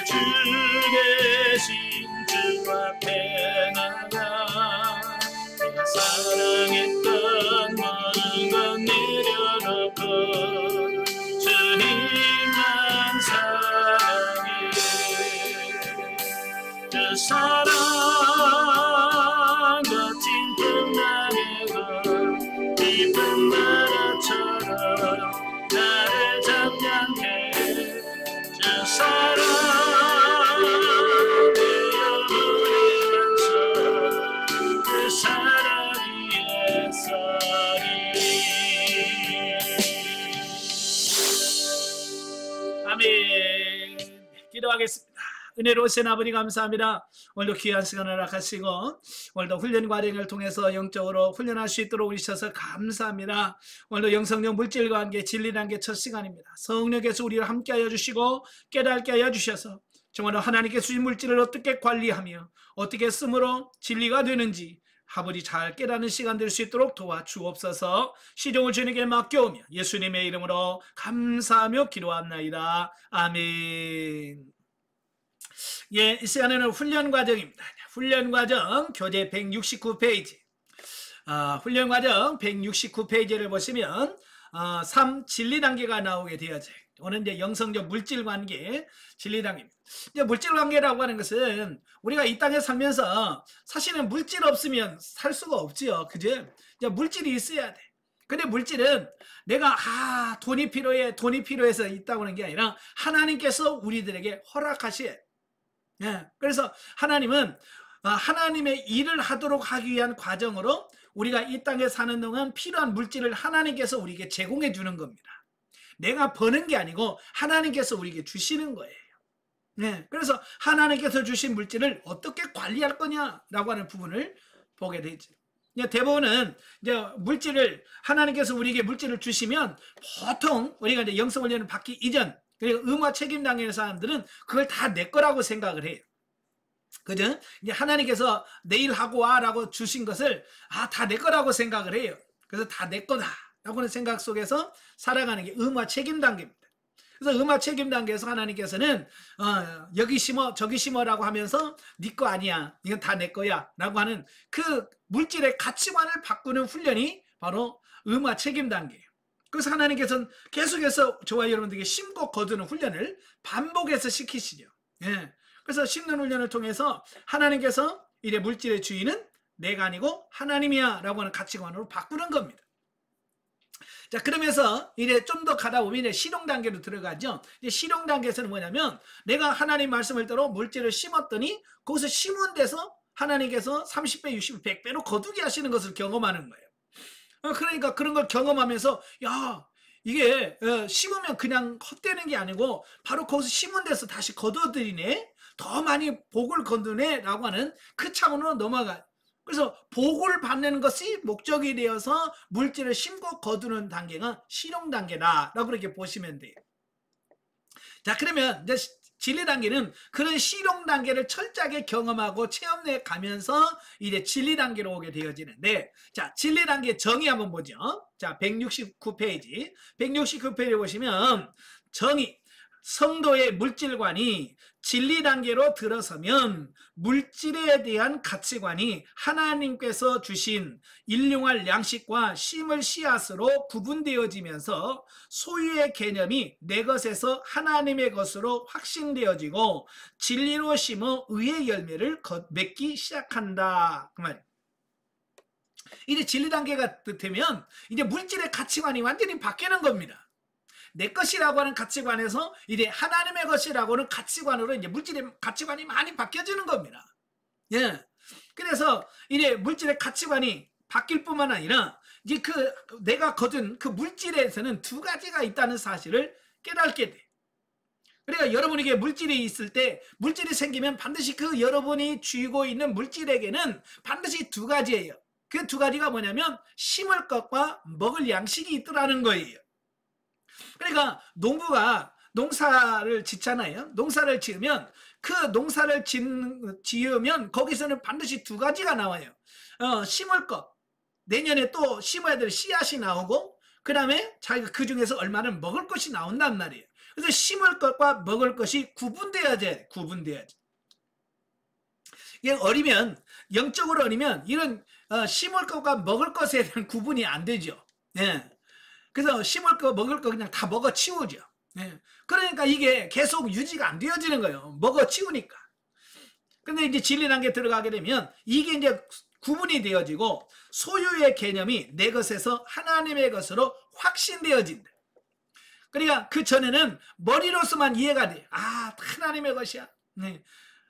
주 계신 주 앞에 나가 내가 사랑했던 모든 것 내려놓고 주님만 사랑해. 그 사랑 거친 풍랑에도 깊은 바다처럼 나를 잠잠케 주 사랑 그 사랑 위에 서리. 아멘. 기도하겠습니다. 은혜로우신 아버지 감사합니다. 오늘도 귀한 시간을 허락하시고 오늘도 훈련 과정을 통해서 영적으로 훈련할 수 있도록 오셔서 감사합니다. 오늘도 영성적 물질과 관계 진리란 게 첫 시간입니다. 성령께서 우리를 함께하여 주시고 깨닫게 하여 주셔서 정말로 하나님께 주신 물질을 어떻게 관리하며 어떻게 쓰므로 진리가 되는지 아버지 잘 깨닫는 시간 될 수 있도록 도와주옵소서. 시종을 주님께 맡겨오며 예수님의 이름으로 감사하며 기도합나이다. 아멘. 예, 이 시간에는 훈련 과정입니다. 훈련 과정 교재 169페이지. 훈련 과정 169페이지를 보시면 3 진리 단계가 나오게 되어져. 오늘 이제 영성적 물질 관계 진리 단계입니다. 이제 물질 관계라고 하는 것은 우리가 이 땅에 살면서 사실은 물질 없으면 살 수가 없지요. 그죠? 이제 물질이 있어야 돼. 근데 물질은 내가 돈이 필요해서 있다고 하는 게 아니라 하나님께서 우리들에게 허락하시. 예, 그래서 하나님은 하나님의 일을 하도록 하기 위한 과정으로 우리가 이 땅에 사는 동안 필요한 물질을 하나님께서 우리에게 제공해 주는 겁니다. 내가 버는 게 아니고 하나님께서 우리에게 주시는 거예요. 네, 그래서 하나님께서 주신 물질을 어떻게 관리할 거냐라고 하는 부분을 보게 되죠. 대부분은 이제 물질을 하나님께서 우리에게 물질을 주시면 보통 우리가 이제 영성훈련을 받기 이전 그리고 의무화 책임 단계의 사람들은 그걸 다 내 거라고 생각을 해요. 그죠? 이제 하나님께서 내일 하고 와라고 주신 것을 다 내 거라고 생각을 해요. 그래서 다 내 거다라고 하는 생각 속에서 살아가는 게 의무화 책임 단계입니다. 그래서 의무화 책임 단계에서 하나님께서는 여기 심어 저기 심어라고 하면서 네 거 아니야, 이건 다 내 거야 라고 하는 그 물질의 가치관을 바꾸는 훈련이 바로 의무화 책임 단계예요. 그래서 하나님께서는 계속해서 저와 여러분들에게 심고 거두는 훈련을 반복해서 시키시죠. 예. 그래서 심는 훈련을 통해서 하나님께서 이래 물질의 주인은 내가 아니고 하나님이야 라고 하는 가치관으로 바꾸는 겁니다. 자, 그러면서 이제 좀 더 가다 보면 이제 실용 단계로 들어가죠. 이제 실용 단계에서는 뭐냐면 내가 하나님 말씀을 따라 물질을 심었더니 거기서 심은 데서 하나님께서 30배, 60배, 100배로 거두게 하시는 것을 경험하는 거예요. 그러니까 그런 걸 경험하면서 야, 이게 심으면 그냥 헛되는 게 아니고 바로 거기서 심은 데서 다시 거둬들이네, 더 많이 복을 거두네 라고 하는 그 차원으로 넘어가. 그래서 복을 받는 것이 목적이 되어서 물질을 심고 거두는 단계가 실용 단계다라고 그렇게 보시면 돼요. 자, 그러면 이제 진리 단계는 그런 실용 단계를 철저하게 경험하고 체험해 가면서 이제 진리 단계로 오게 되어지는데, 자, 진리 단계 정의 한번 보죠. 자, 169페이지. 169페이지 보시면 정의. 성도의 물질관이 진리 단계로 들어서면 물질에 대한 가치관이 하나님께서 주신 일용할 양식과 심을 씨앗으로 구분되어지면서 소유의 개념이 내 것에서 하나님의 것으로 확신되어지고 진리로 심어 의의 열매를 맺기 시작한다, 그 말이에요. 이제 진리 단계가 되면 이제 물질의 가치관이 완전히 바뀌는 겁니다. 내 것이라고 하는 가치관에서 이제 하나님의 것이라고 하는 가치관으로 이제 물질의 가치관이 많이 바뀌어지는 겁니다. 예. 그래서 이제 물질의 가치관이 바뀔 뿐만 아니라 이제 그 내가 거둔 그 물질에서는 두 가지가 있다는 사실을 깨닫게 돼. 그러니까 여러분에게 물질이 있을 때, 물질이 생기면 반드시 그 여러분이 쥐고 있는 물질에게는 반드시 두 가지예요. 그 두 가지가 뭐냐면 심을 것과 먹을 양식이 있더라는 거예요. 그러니까 농부가 농사를 짓잖아요. 농사를 지으면 그 농사를 지으면 거기서는 반드시 두 가지가 나와요. 심을 것, 내년에 또 심어야 될 씨앗이 나오고, 그 다음에 자기가 그 중에서 얼마를 먹을 것이 나온단 말이에요. 그래서 심을 것과 먹을 것이 구분돼야지. 이게 어리면, 영적으로 어리면 이런 심을 것과 먹을 것에 대한 구분이 안 되죠. 예. 그래서 심을 거 먹을 거 그냥 다 먹어 치우죠. 예. 그러니까 이게 계속 유지가 안 되어지는 거예요. 먹어 치우니까. 근데 이제 진리 단계 들어가게 되면 이게 이제 구분이 되어지고 소유의 개념이 내 것에서 하나님의 것으로 확신되어진다. 그러니까 그 전에는 머리로서만 이해가 돼. 아, 하나님의 것이야. 네.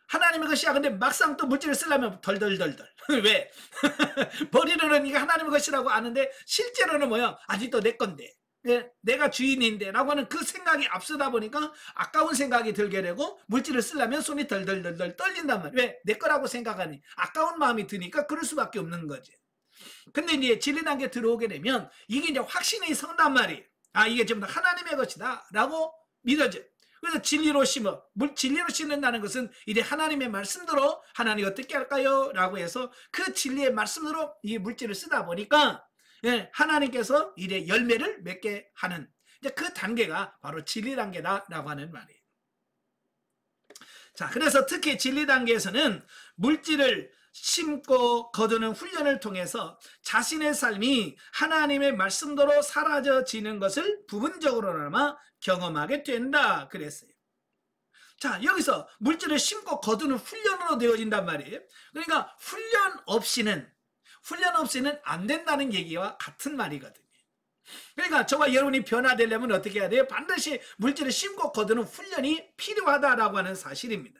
하나님의 것이야. 근데 막상 또 물질을 쓰려면 덜덜덜덜. 왜? 머리로는 이게 하나님의 것이라고 아는데 실제로는 뭐야? 아직도 내 건데. 예, 내가 주인인데 라고 하는 그 생각이 앞서다 보니까 아까운 생각이 들게 되고 물질을 쓰려면 손이 덜덜덜덜 떨린단 말이야. 왜? 내 거라고 생각하니 아까운 마음이 드니까 그럴 수밖에 없는 거지. 근데 이제 진리 단계 들어오게 되면 이게 이제 확신이 선단 말이에요. 아, 이게 전부 다 하나님의 것이다 라고 믿어져. 그래서 진리로 심어, 진리로 심는다는 것은 이제 하나님의 말씀대로 하나님 어떻게 할까요? 라고 해서 그 진리의 말씀대로 이 물질을 쓰다 보니까 예, 하나님께서 이제 열매를 맺게 하는 이제 그 단계가 바로 진리 단계다라고 하는 말이에요. 자, 그래서 특히 진리 단계에서는 물질을 심고 거두는 훈련을 통해서 자신의 삶이 하나님의 말씀대로 사라져지는 것을 부분적으로나마 경험하게 된다 그랬어요. 자, 여기서 물질을 심고 거두는 훈련으로 되어진단 말이에요. 그러니까 훈련 없이는 안 된다는 얘기와 같은 말이거든요. 그러니까 저와 여러분이 변화되려면 어떻게 해야 돼요? 반드시 물질을 심고 거두는 훈련이 필요하다라고 하는 사실입니다.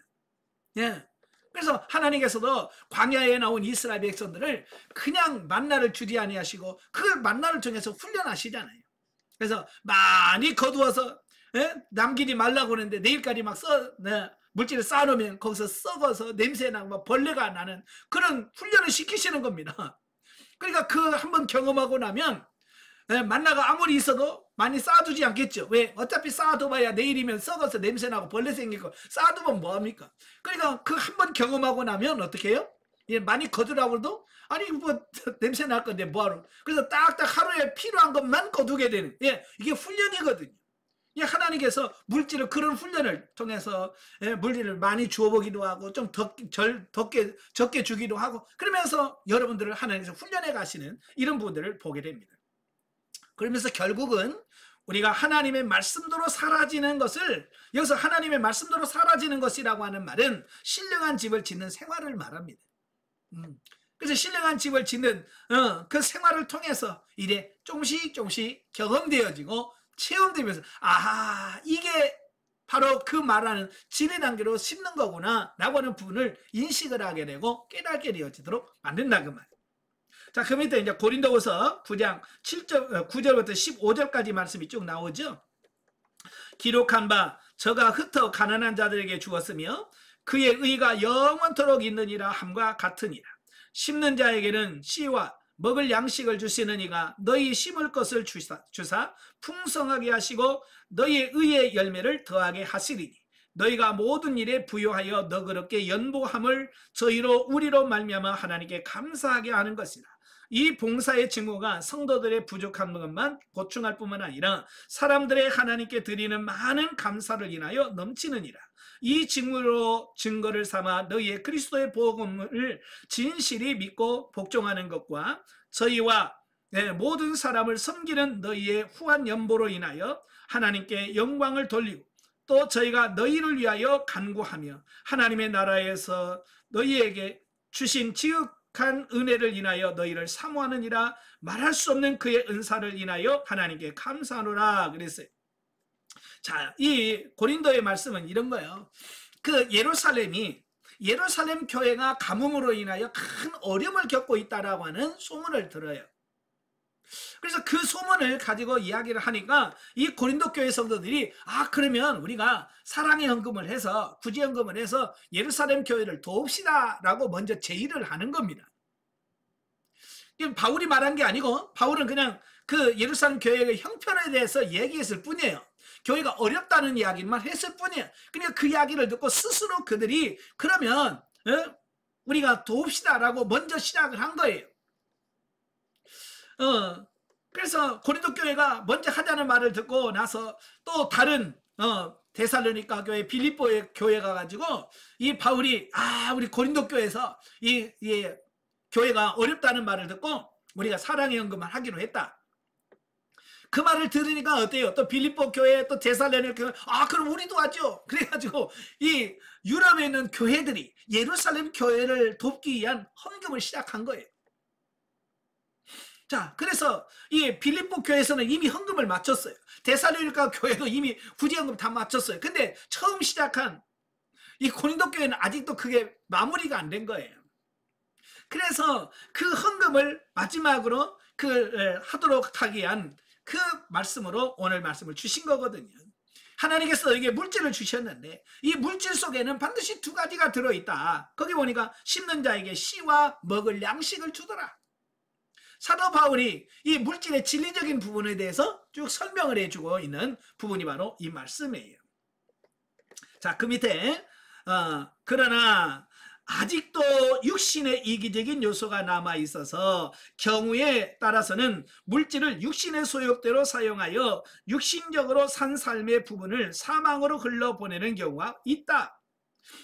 예. 그래서 하나님께서도 광야에 나온 이스라엘 백성들을 그냥 만나를 주지 아니하시고 그 만나를 통해서 훈련하시잖아요. 그래서 많이 거두어서 남기지 말라고 하는데 내일까지 막 물질을 쌓아놓으면 거기서 썩어서 냄새나고 막 벌레가 나는 그런 훈련을 시키시는 겁니다. 그러니까 그 한번 경험하고 나면 만나가 아무리 있어도 많이 쌓아두지 않겠죠. 왜? 어차피 쌓아둬봐야 내일이면 썩어서 냄새나고 벌레 생기고 쌓아두면 뭐합니까? 그러니까 그 한번 경험하고 나면 어떻게 해요? 예, 많이 거두라고 해도 아니 뭐 냄새 날 건데 뭐하러. 그래서 딱딱 하루에 필요한 것만 거두게 되는 이게 훈련이거든요. 하나님께서 물질을 그런 훈련을 통해서 물질을 많이 주어보기도 하고 좀 적게 주기도 하고 그러면서 여러분들을 하나님께서 훈련해 가시는 이런 부분들을 보게 됩니다. 그러면서 결국은 우리가 하나님의 말씀대로 사라지는 것을 여기서 하나님의 말씀대로 사라지는 것이라고 하는 말은 신령한 집을 짓는 생활을 말합니다. 그래서 신령한 집을 짓는 그 생활을 통해서 이래 조금씩 경험되어지고 체험되면서 아하 이게 바로 그 말하는 진리 단계로 심는 거구나 라고 하는 부분을 인식을 하게 되고 깨닫게 되어지도록 만든다 그 말. 자, 그 밑에 이제 고린도후서 9장 9절부터 15절까지 말씀이 쭉 나오죠. 기록한 바 저가 흩어 가난한 자들에게 주었으며 그의 의가 영원토록 있느니라 함과 같으니라. 심는 자에게는 씨와 먹을 양식을 주시는 이가 너희 심을 것을 주사 풍성하게 하시고 너희의 의의 열매를 더하게 하시리니 너희가 모든 일에 부요하여 너그럽게 연보함을 저희로 우리로 말미암아 하나님께 감사하게 하는 것이라. 이 봉사의 증거가 성도들의 부족한 것만 보충할 뿐만 아니라 사람들의 하나님께 드리는 많은 감사를 인하여 넘치느니라. 이 증거를 삼아 너희의 그리스도의 복음을 진실이 믿고 복종하는 것과 저희와 모든 사람을 섬기는 너희의 후한 연보로 인하여 하나님께 영광을 돌리고 또 저희가 너희를 위하여 간구하며 하나님의 나라에서 너희에게 주신 지극한 은혜를 인하여 너희를 사모하느니라. 말할 수 없는 그의 은사를 인하여 하나님께 감사하노라 그랬어요. 자, 이 고린도의 말씀은 이런 거예요. 그 예루살렘 교회가 가뭄으로 인하여 큰 어려움을 겪고 있다라고 하는 소문을 들어요. 그래서 그 소문을 가지고 이야기를 하니까 이 고린도 교회 성도들이 그러면 우리가 사랑의 헌금을 해서 구제 헌금을 해서 예루살렘 교회를 도웁시다 라고 먼저 제의를 하는 겁니다. 바울이 말한 게 아니고 바울은 그냥 그 예루살렘 교회의 형편에 대해서 얘기했을 뿐이에요. 교회가 어렵다는 이야기만 했을 뿐이에요. 그러니까 그 이야기를 듣고 스스로 그들이 그러면 우리가 도웁시다 라고 먼저 시작을 한 거예요. 그래서 고린도 교회가 먼저 하자는 말을 듣고 나서 또 다른 데살로니가 교회, 빌립보 교회 가가지고 이 바울이 우리 고린도 교회에서 이 교회가 어렵다는 말을 듣고 우리가 사랑의 헌금을 하기로 했다. 그 말을 들으니까 어때요? 또 빌립보 교회, 또 데살로니가 교회, 그럼 우리도 하죠. 그래가지고 이 유럽에 있는 교회들이 예루살렘 교회를 돕기 위한 헌금을 시작한 거예요. 자, 그래서 이 빌립보 교회에서는 이미 헌금을 마쳤어요. 데살로니가 교회도 이미 구제헌금 다 마쳤어요. 근데 처음 시작한 이 고린도 교회는 아직도 그게 마무리가 안 된 거예요. 그래서 그 헌금을 마지막으로 하도록 하기 위한 그 말씀으로 오늘 말씀을 주신 거거든요. 하나님께서 이게 물질을 주셨는데 이 물질 속에는 반드시 두 가지가 들어있다. 거기 보니까 심는 자에게 씨와 먹을 양식을 주더라. 사도 바울이 이 물질의 진리적인 부분에 대해서 쭉 설명을 해주고 있는 부분이 바로 이 말씀이에요. 자, 그 밑에 그러나 아직도 육신의 이기적인 요소가 남아있어서 경우에 따라서는 물질을 육신의 소욕대로 사용하여 육신적으로 산 삶의 부분을 사망으로 흘러보내는 경우가 있다.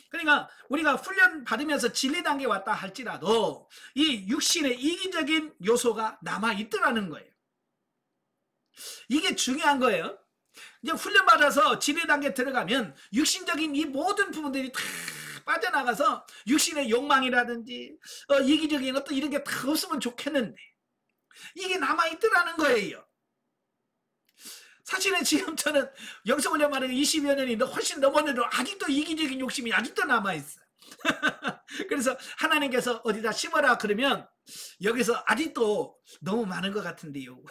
그러니까 우리가 훈련 받으면서 진리 단계에 왔다 할지라도 이 육신의 이기적인 요소가 남아있더라는 거예요. 이게 중요한 거예요. 이제 훈련 받아서 진리 단계에 들어가면 육신적인 이 모든 부분들이 다 빠져나가서 육신의 욕망이라든지 이기적인 어떤 이런 게 다 없으면 좋겠는데 이게 남아있더라는 거예요. 사실은 지금 저는 영성훈련 받은 20여 년이 훨씬 넘었는데도 아직도 이기적인 욕심이 아직도 남아있어요. 그래서 하나님께서 어디다 심어라 그러면 여기서 아직도 너무 많은 것 같은데요.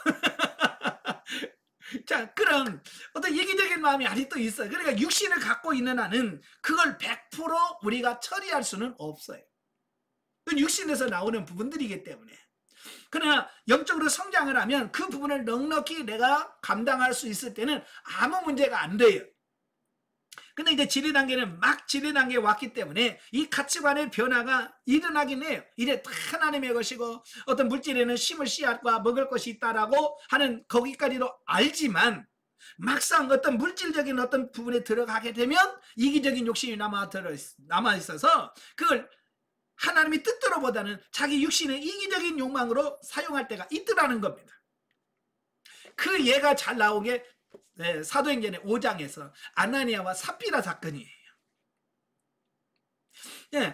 자, 그런 어떤 이기적인 마음이 아직도 있어요. 그러니까 육신을 갖고 있는 한은 그걸 100% 우리가 처리할 수는 없어요. 그건 육신에서 나오는 부분들이기 때문에. 그러나 영적으로 성장을 하면 그 부분을 넉넉히 내가 감당할 수 있을 때는 아무 문제가 안 돼요. 근데 이제 진리 단계는 막 진리 단계에 왔기 때문에 이 가치관의 변화가 일어나긴 해요. 이제 다 하나님의 것이고 어떤 물질에는 심을 씨앗과 먹을 것이 있다라고 하는 거기까지도 알지만 막상 어떤 물질적인 어떤 부분에 들어가게 되면 이기적인 욕심이 남아있어서 그걸 하나님의 뜻대로보다는 자기 육신의 이기적인 욕망으로 사용할 때가 있더라는 겁니다. 그 예가 잘 나온 게 사도행전의 5장에서 아나니아와 삽비라 사건이에요.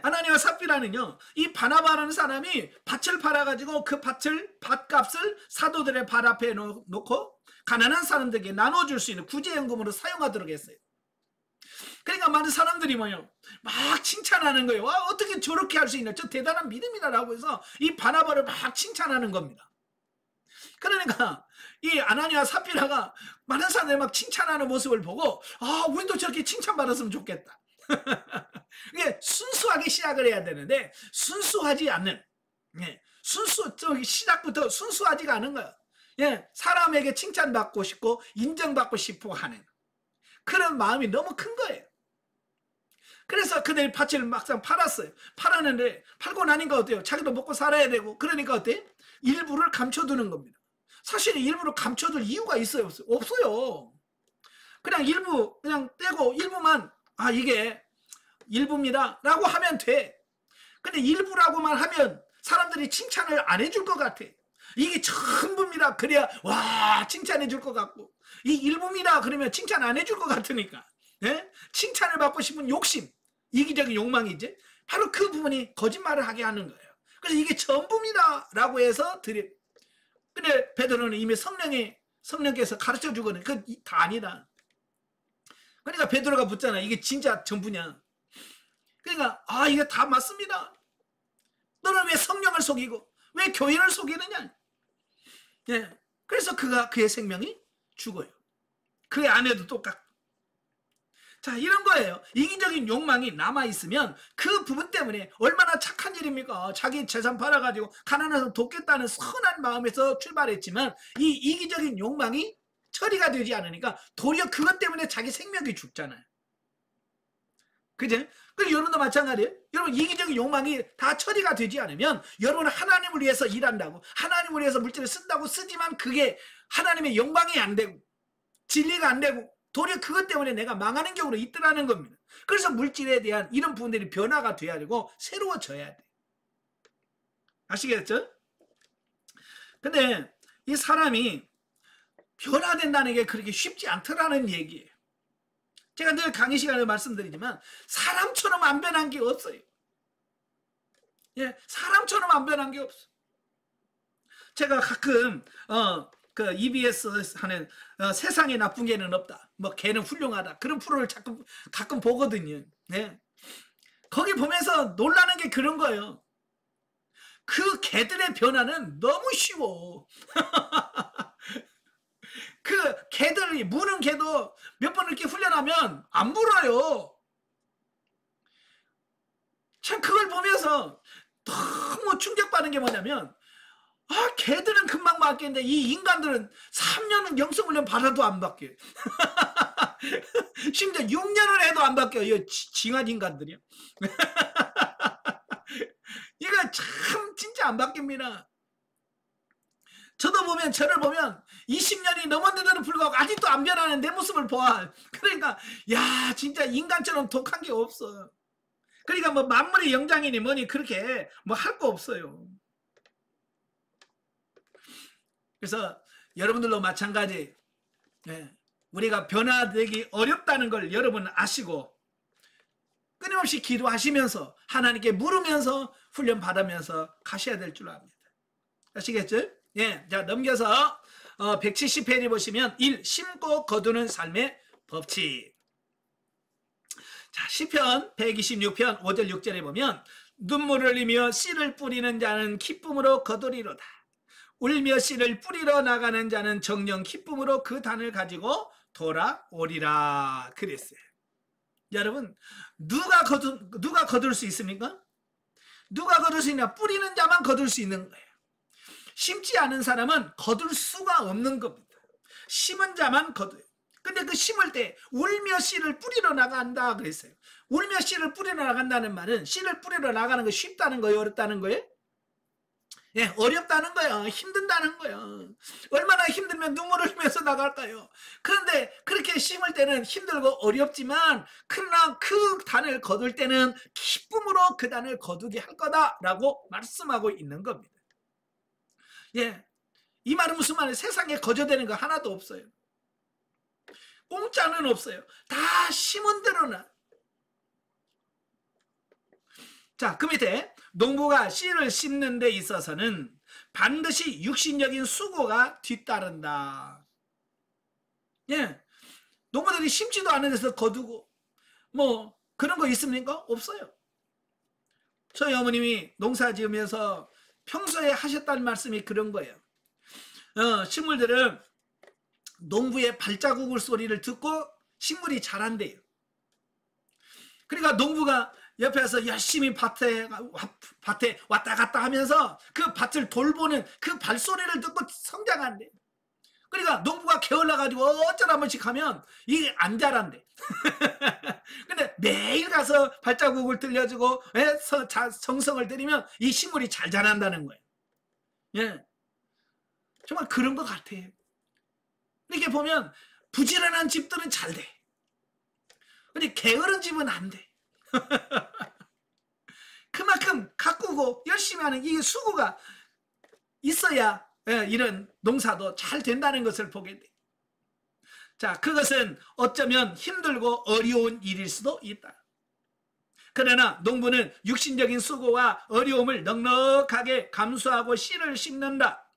아나니아와 삽비라는요, 이 바나바라는 사람이 밭을 팔아가지고 그 밭값을 사도들의 발 앞에 놓고 가난한 사람들에게 나눠줄 수 있는 구제연금으로 사용하도록 했어요. 그러니까 많은 사람들이 막 칭찬하는 거예요. 와, 어떻게 저렇게 할 수 있냐, 저 대단한 믿음이다라고 해서 이 바나바를 막 칭찬하는 겁니다. 그러니까 이 아나니아 삽비라가 많은 사람들이 막 칭찬하는 모습을 보고 우리도 저렇게 칭찬받았으면 좋겠다. 이게 순수하게 시작을 해야 되는데 순수하지 않는, 시작부터 순수하지가 않은 거야. 사람에게 칭찬받고 싶고 인정받고 싶어 하는 그런 마음이 너무 큰 거예요. 그래서 그들이 밭을 막상 팔았어요. 팔았는데 팔고 나니까 어때요? 자기도 먹고 살아야 되고 그러니까 어때? 일부를 감춰두는 겁니다. 사실 일부를 감춰둘 이유가 있어요? 없어요. 그냥 일부 그냥 떼고 일부만 이게 일부입니다 라고 하면 돼. 근데 일부라고만 하면 사람들이 칭찬을 안 해줄 것 같아. 이게 전부입니다 그래야 와 칭찬해 줄 것 같고, 이 일부입니다 그러면 칭찬 안 해줄 것 같으니까 칭찬을 받고 싶은 욕심, 이기적인 욕망이지, 바로 그 부분이 거짓말을 하게 하는 거예요. 그래서 이게 전부입니다 라고 해서 근데 베드로는 이미 성령께서 가르쳐 주거든. 그건 다 아니다. 그러니까 베드로가 묻잖아. 이게 진짜 전부냐. 그러니까 이게 다 맞습니다. 너는 왜 성령을 속이고 왜 교회를 속이느냐. 그래서 그의 생명이 죽어요. 그의 아내도 똑같고. 자, 이런 거예요. 이기적인 욕망이 남아있으면 그 부분 때문에 얼마나 착한 일입니까? 자기 재산 팔아가지고 가난해서 돕겠다는 선한 마음에서 출발했지만 이 이기적인 욕망이 처리가 되지 않으니까 도리어 그것 때문에 자기 생명이 죽잖아요. 그죠? 그리고 여러분도 마찬가지예요. 여러분 이기적인 욕망이 다 처리가 되지 않으면 여러분은 하나님을 위해서 일한다고, 하나님을 위해서 물질을 쓴다고 쓰지만 그게 하나님의 영광이 안 되고 진리가 안 되고 도리어 그것 때문에 내가 망하는 경우도 있더라는 겁니다. 그래서 물질에 대한 이런 부분들이 변화가 돼야 되고 새로워져야 돼. 아시겠죠? 근데 이 사람이 변화된다는 게 그렇게 쉽지 않더라는 얘기예요. 제가 늘 강의 시간에 말씀드리지만 사람처럼 안 변한 게 없어요. 예, 사람처럼 안 변한 게 없어. 제가 가끔 그 EBS 하는 세상에 나쁜 개는 없다. 뭐 개는 훌륭하다. 그런 프로를 가끔 보거든요. 네. 거기 보면서 놀라는 게 그런 거예요. 그 개들의 변화는 너무 쉬워. 그 개들이 무는 개도 몇 번 이렇게 훈련하면 안 물어요. 참 그걸 보면서 너무 충격받는 게 뭐냐면 개들은 금방 바뀌는데 이 인간들은 3년은 영성훈련 받아도 안 바뀌어요. 심지어 6년을 해도 안 바뀌어요. 이 징한 인간들이요. 이거 참 진짜 안 바뀝니다. 저를 보면 20년이 넘었는데도 불구하고 아직도 안 변하는 내 모습을 봐. 그러니까 야 진짜 인간처럼 독한 게 없어. 그러니까 뭐 만물의 영장이니 뭐니 그렇게 뭐 할 거 없어요. 그래서 여러분들도 마찬가지. 네. 우리가 변화되기 어렵다는 걸 여러분 아시고 끊임없이 기도하시면서 하나님께 물으면서 훈련 받으면서 가셔야 될 줄 압니다. 아시겠죠? 예, 자 넘겨서 170페이지 보시면 1. 심고 거두는 삶의 법칙. 자 시편 126편 5절 6절에 보면 눈물을 흘리며 씨를 뿌리는 자는 기쁨으로 거두리로다. 울며 씨를 뿌리러 나가는 자는 정녕 기쁨으로 그 단을 가지고 돌아오리라 그랬어요. 여러분 누가 거둘 수 있습니까? 누가 거둘 수 있냐? 뿌리는 자만 거둘 수 있는 거예요. 심지 않은 사람은 거둘 수가 없는 겁니다. 심은 자만 거둬요. 근데 그 심을 때 울며 씨를 뿌리러 나간다 그랬어요. 울며 씨를 뿌리러 나간다는 말은 씨를 뿌리러 나가는 거 쉽다는 거예요? 어렵다는 거예요? 예, 어렵다는 거야. 힘든다는 거야. 얼마나 힘들면 눈물을 흘리면서 나갈까요? 그런데 그렇게 심을 때는 힘들고 어렵지만 그러나 그 단을 거둘 때는 기쁨으로 그 단을 거두게 할 거다라고 말씀하고 있는 겁니다. 예, 이 말은 무슨 말이에요? 세상에 거저되는 거 하나도 없어요. 공짜는 없어요. 다 심은 대로나. 자, 그 밑에 농부가 씨를 심는 데 있어서는 반드시 육신적인 수고가 뒤따른다. 예, 농부들이 심지도 않은 데서 거두고 뭐 그런 거 있습니까? 없어요. 저희 어머님이 농사 지으면서 평소에 하셨다는 말씀이 그런 거예요. 식물들은 농부의 발자국 소리를 듣고 식물이 자란대요. 그러니까 농부가 옆에서 열심히 밭에 왔다 갔다 하면서 그 밭을 돌보는 그 발소리를 듣고 성장한대. 그러니까 농부가 게을러가지고 어쩌다 한 번씩 하면 이게 안 자란대. 근데 매일 가서 발자국을 들려주고 정성을 들이면 이 식물이 잘 자란다는 거예요. 예, 정말 그런 것 같아요. 이렇게 보면 부지런한 집들은 잘 돼. 근데 게으른 집은 안 돼. 그만큼 가꾸고 열심히 하는 이 수고가 있어야 이런 농사도 잘 된다는 것을 보게 돼. 자, 그것은 어쩌면 힘들고 어려운 일일 수도 있다. 그러나 농부는 육신적인 수고와 어려움을 넉넉하게 감수하고 씨를 심는다.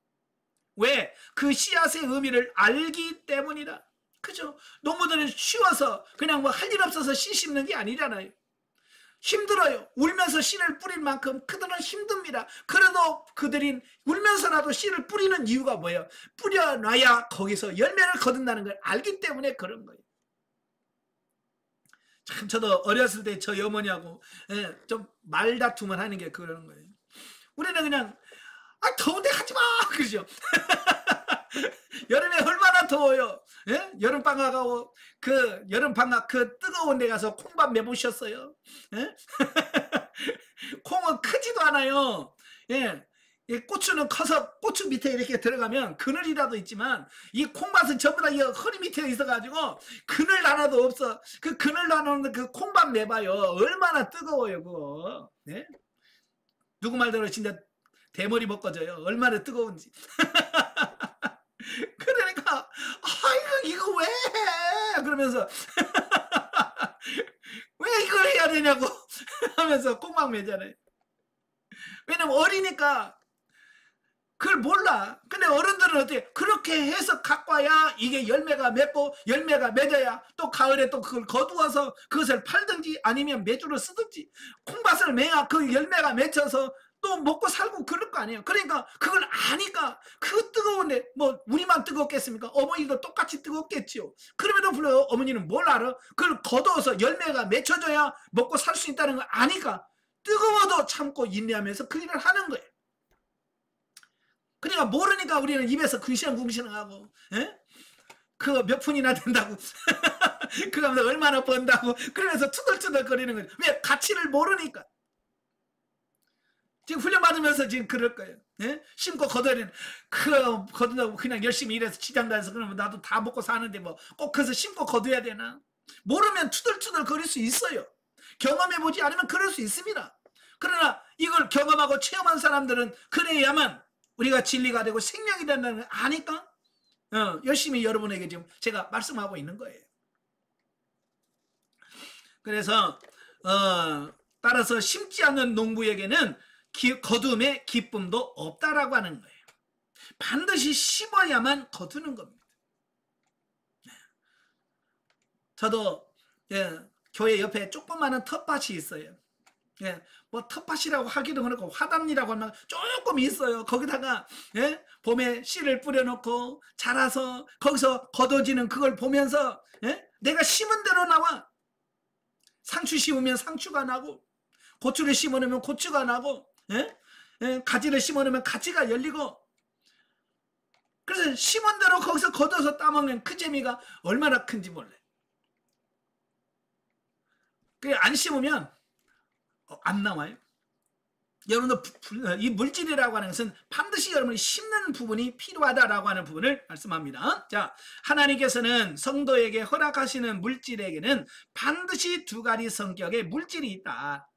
왜? 그 씨앗의 의미를 알기 때문이다. 그죠? 농부들은 쉬워서 그냥 뭐 할 일 없어서 씨 심는 게 아니잖아요. 힘들어요. 울면서 씨를 뿌린 만큼 그들은 힘듭니다. 그래도 그들이 울면서라도 씨를 뿌리는 이유가 뭐예요? 뿌려놔야 거기서 열매를 거둔다는 걸 알기 때문에 그런 거예요. 참 저도 어렸을 때 저희 어머니하고 좀 말다툼을 하는 게 그런 거예요. 우리는 그냥 더운데 하지 마 그러죠. 여름에 얼마나 더워요. 예? 여름방학하고 그 여름방학 그 뜨거운 데 가서 콩밥 매보셨어요? 예? 콩은 크지도 않아요. 예. 이 고추는 커서 고추 밑에 이렇게 들어가면 그늘이라도 있지만 이 콩밭은 전부 다 이 허리 밑에 있어가지고 그늘 하나도 없어. 그 그늘 나누는 그 콩밭 내봐요. 얼마나 뜨거워요 그거. 네? 누구 말대로 진짜 대머리 벗겨져요. 얼마나 뜨거운지. 그러니까 아이고 이거 왜 해? 그러면서 왜 이걸 해야 되냐고 하면서 콩막 매잖아요. 왜냐면 어리니까 그걸 몰라. 근데 어른들은 어떻게 그렇게 해서 갖고 와야 이게 열매가 맺고 열매가 맺어야 또 가을에 또 그걸 거두어서 그것을 팔든지 아니면 매주를 쓰든지 콩밭을 매야 그 열매가 맺혀서 또 먹고 살고 그럴 거 아니에요. 그러니까 그걸 아니까 그 뜨거운데 뭐 우리만 뜨겁겠습니까? 어머니도 똑같이 뜨겁겠지요. 그럼에도 불구하고 어머니는 뭘 알아? 그걸 거두어서 열매가 맺혀져야 먹고 살 수 있다는 걸 아니까 뜨거워도 참고 인내하면서 그 일을 하는 거예요. 그러니까 모르니까 우리는 입에서 궁시렁궁시렁하고 그거 몇 푼이나 된다고 그거 하면서 얼마나 번다고 그러면서 투덜투덜 거리는 거예요. 왜? 가치를 모르니까. 지금 훈련 받으면서 지금 그럴 거예요. 심고 거둬야 되는 그거 거둔다고 그냥 열심히 일해서 시장 다녀서 그러면 나도 다 먹고 사는데 뭐 꼭 그래서 심고 거둬야 되나? 모르면 투덜투덜 거릴 수 있어요. 경험해보지 않으면 그럴 수 있습니다. 그러나 이걸 경험하고 체험한 사람들은 그래야만 우리가 진리가 되고 생명이 된다는 걸 아니까 열심히 여러분에게 지금 제가 말씀하고 있는 거예요. 그래서 따라서 심지 않는 농부에게는 거둠의 기쁨도 없다라고 하는 거예요. 반드시 심어야만 거두는 겁니다. 저도 교회 옆에 조그마한 텃밭이 있어요. 뭐 텃밭이라고 하기도 그렇고 화단이라고 하면 조금 있어요. 거기다가 봄에 씨를 뿌려놓고 자라서 거기서 거둬지는 그걸 보면서 내가 심은 대로 나와. 상추 심으면 상추가 나고 고추를 심어놓으면 고추가 나고 가지를 심어놓으면 가지가 열리고 그래서 심은 대로 거기서 거둬서 따먹는 그 재미가 얼마나 큰지 몰라요. 안 심으면 안 나와요. 여러분도 이 물질이라고 하는 것은 반드시 여러분이 심는 부분이 필요하다라고 하는 부분을 말씀합니다. 자, 하나님께서는 성도에게 허락하시는 물질에게는 반드시 두 가지 성격의 물질이 있다.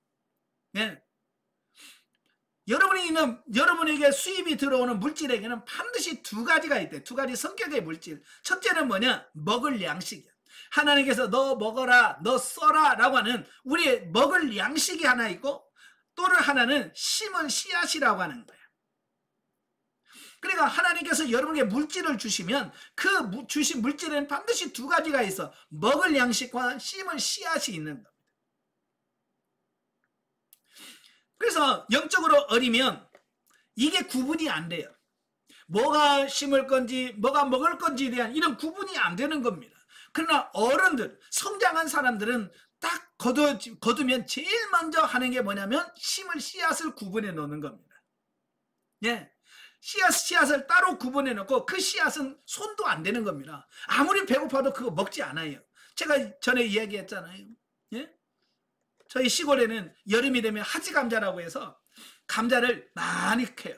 여러분에게 수입이 들어오는 물질에게는 반드시 두 가지가 있대. 두 가지 성격의 물질. 첫째는 뭐냐? 먹을 양식이야. 하나님께서 너 먹어라, 너 써라 라고 하는 우리의 먹을 양식이 하나 있고 또는 하나는 심은 씨앗이라고 하는 거야. 그러니까 하나님께서 여러분에게 물질을 주시면 그 주신 물질에는 반드시 두 가지가 있어. 먹을 양식과 심은 씨앗이 있는 겁니다. 그래서 영적으로 어리면 이게 구분이 안 돼요. 뭐가 심을 건지 뭐가 먹을 건지에 대한 이런 구분이 안 되는 겁니다. 그러나 어른들, 성장한 사람들은 딱 거두면 제일 먼저 하는 게 뭐냐면 심을 씨앗을 구분해 놓는 겁니다. 씨앗을 따로 구분해 놓고 그 씨앗은 손도 안 대는 겁니다. 아무리 배고파도 그거 먹지 않아요. 제가 전에 이야기했잖아요. 저희 시골에는 여름이 되면 하지 감자라고 해서 감자를 많이 캐요.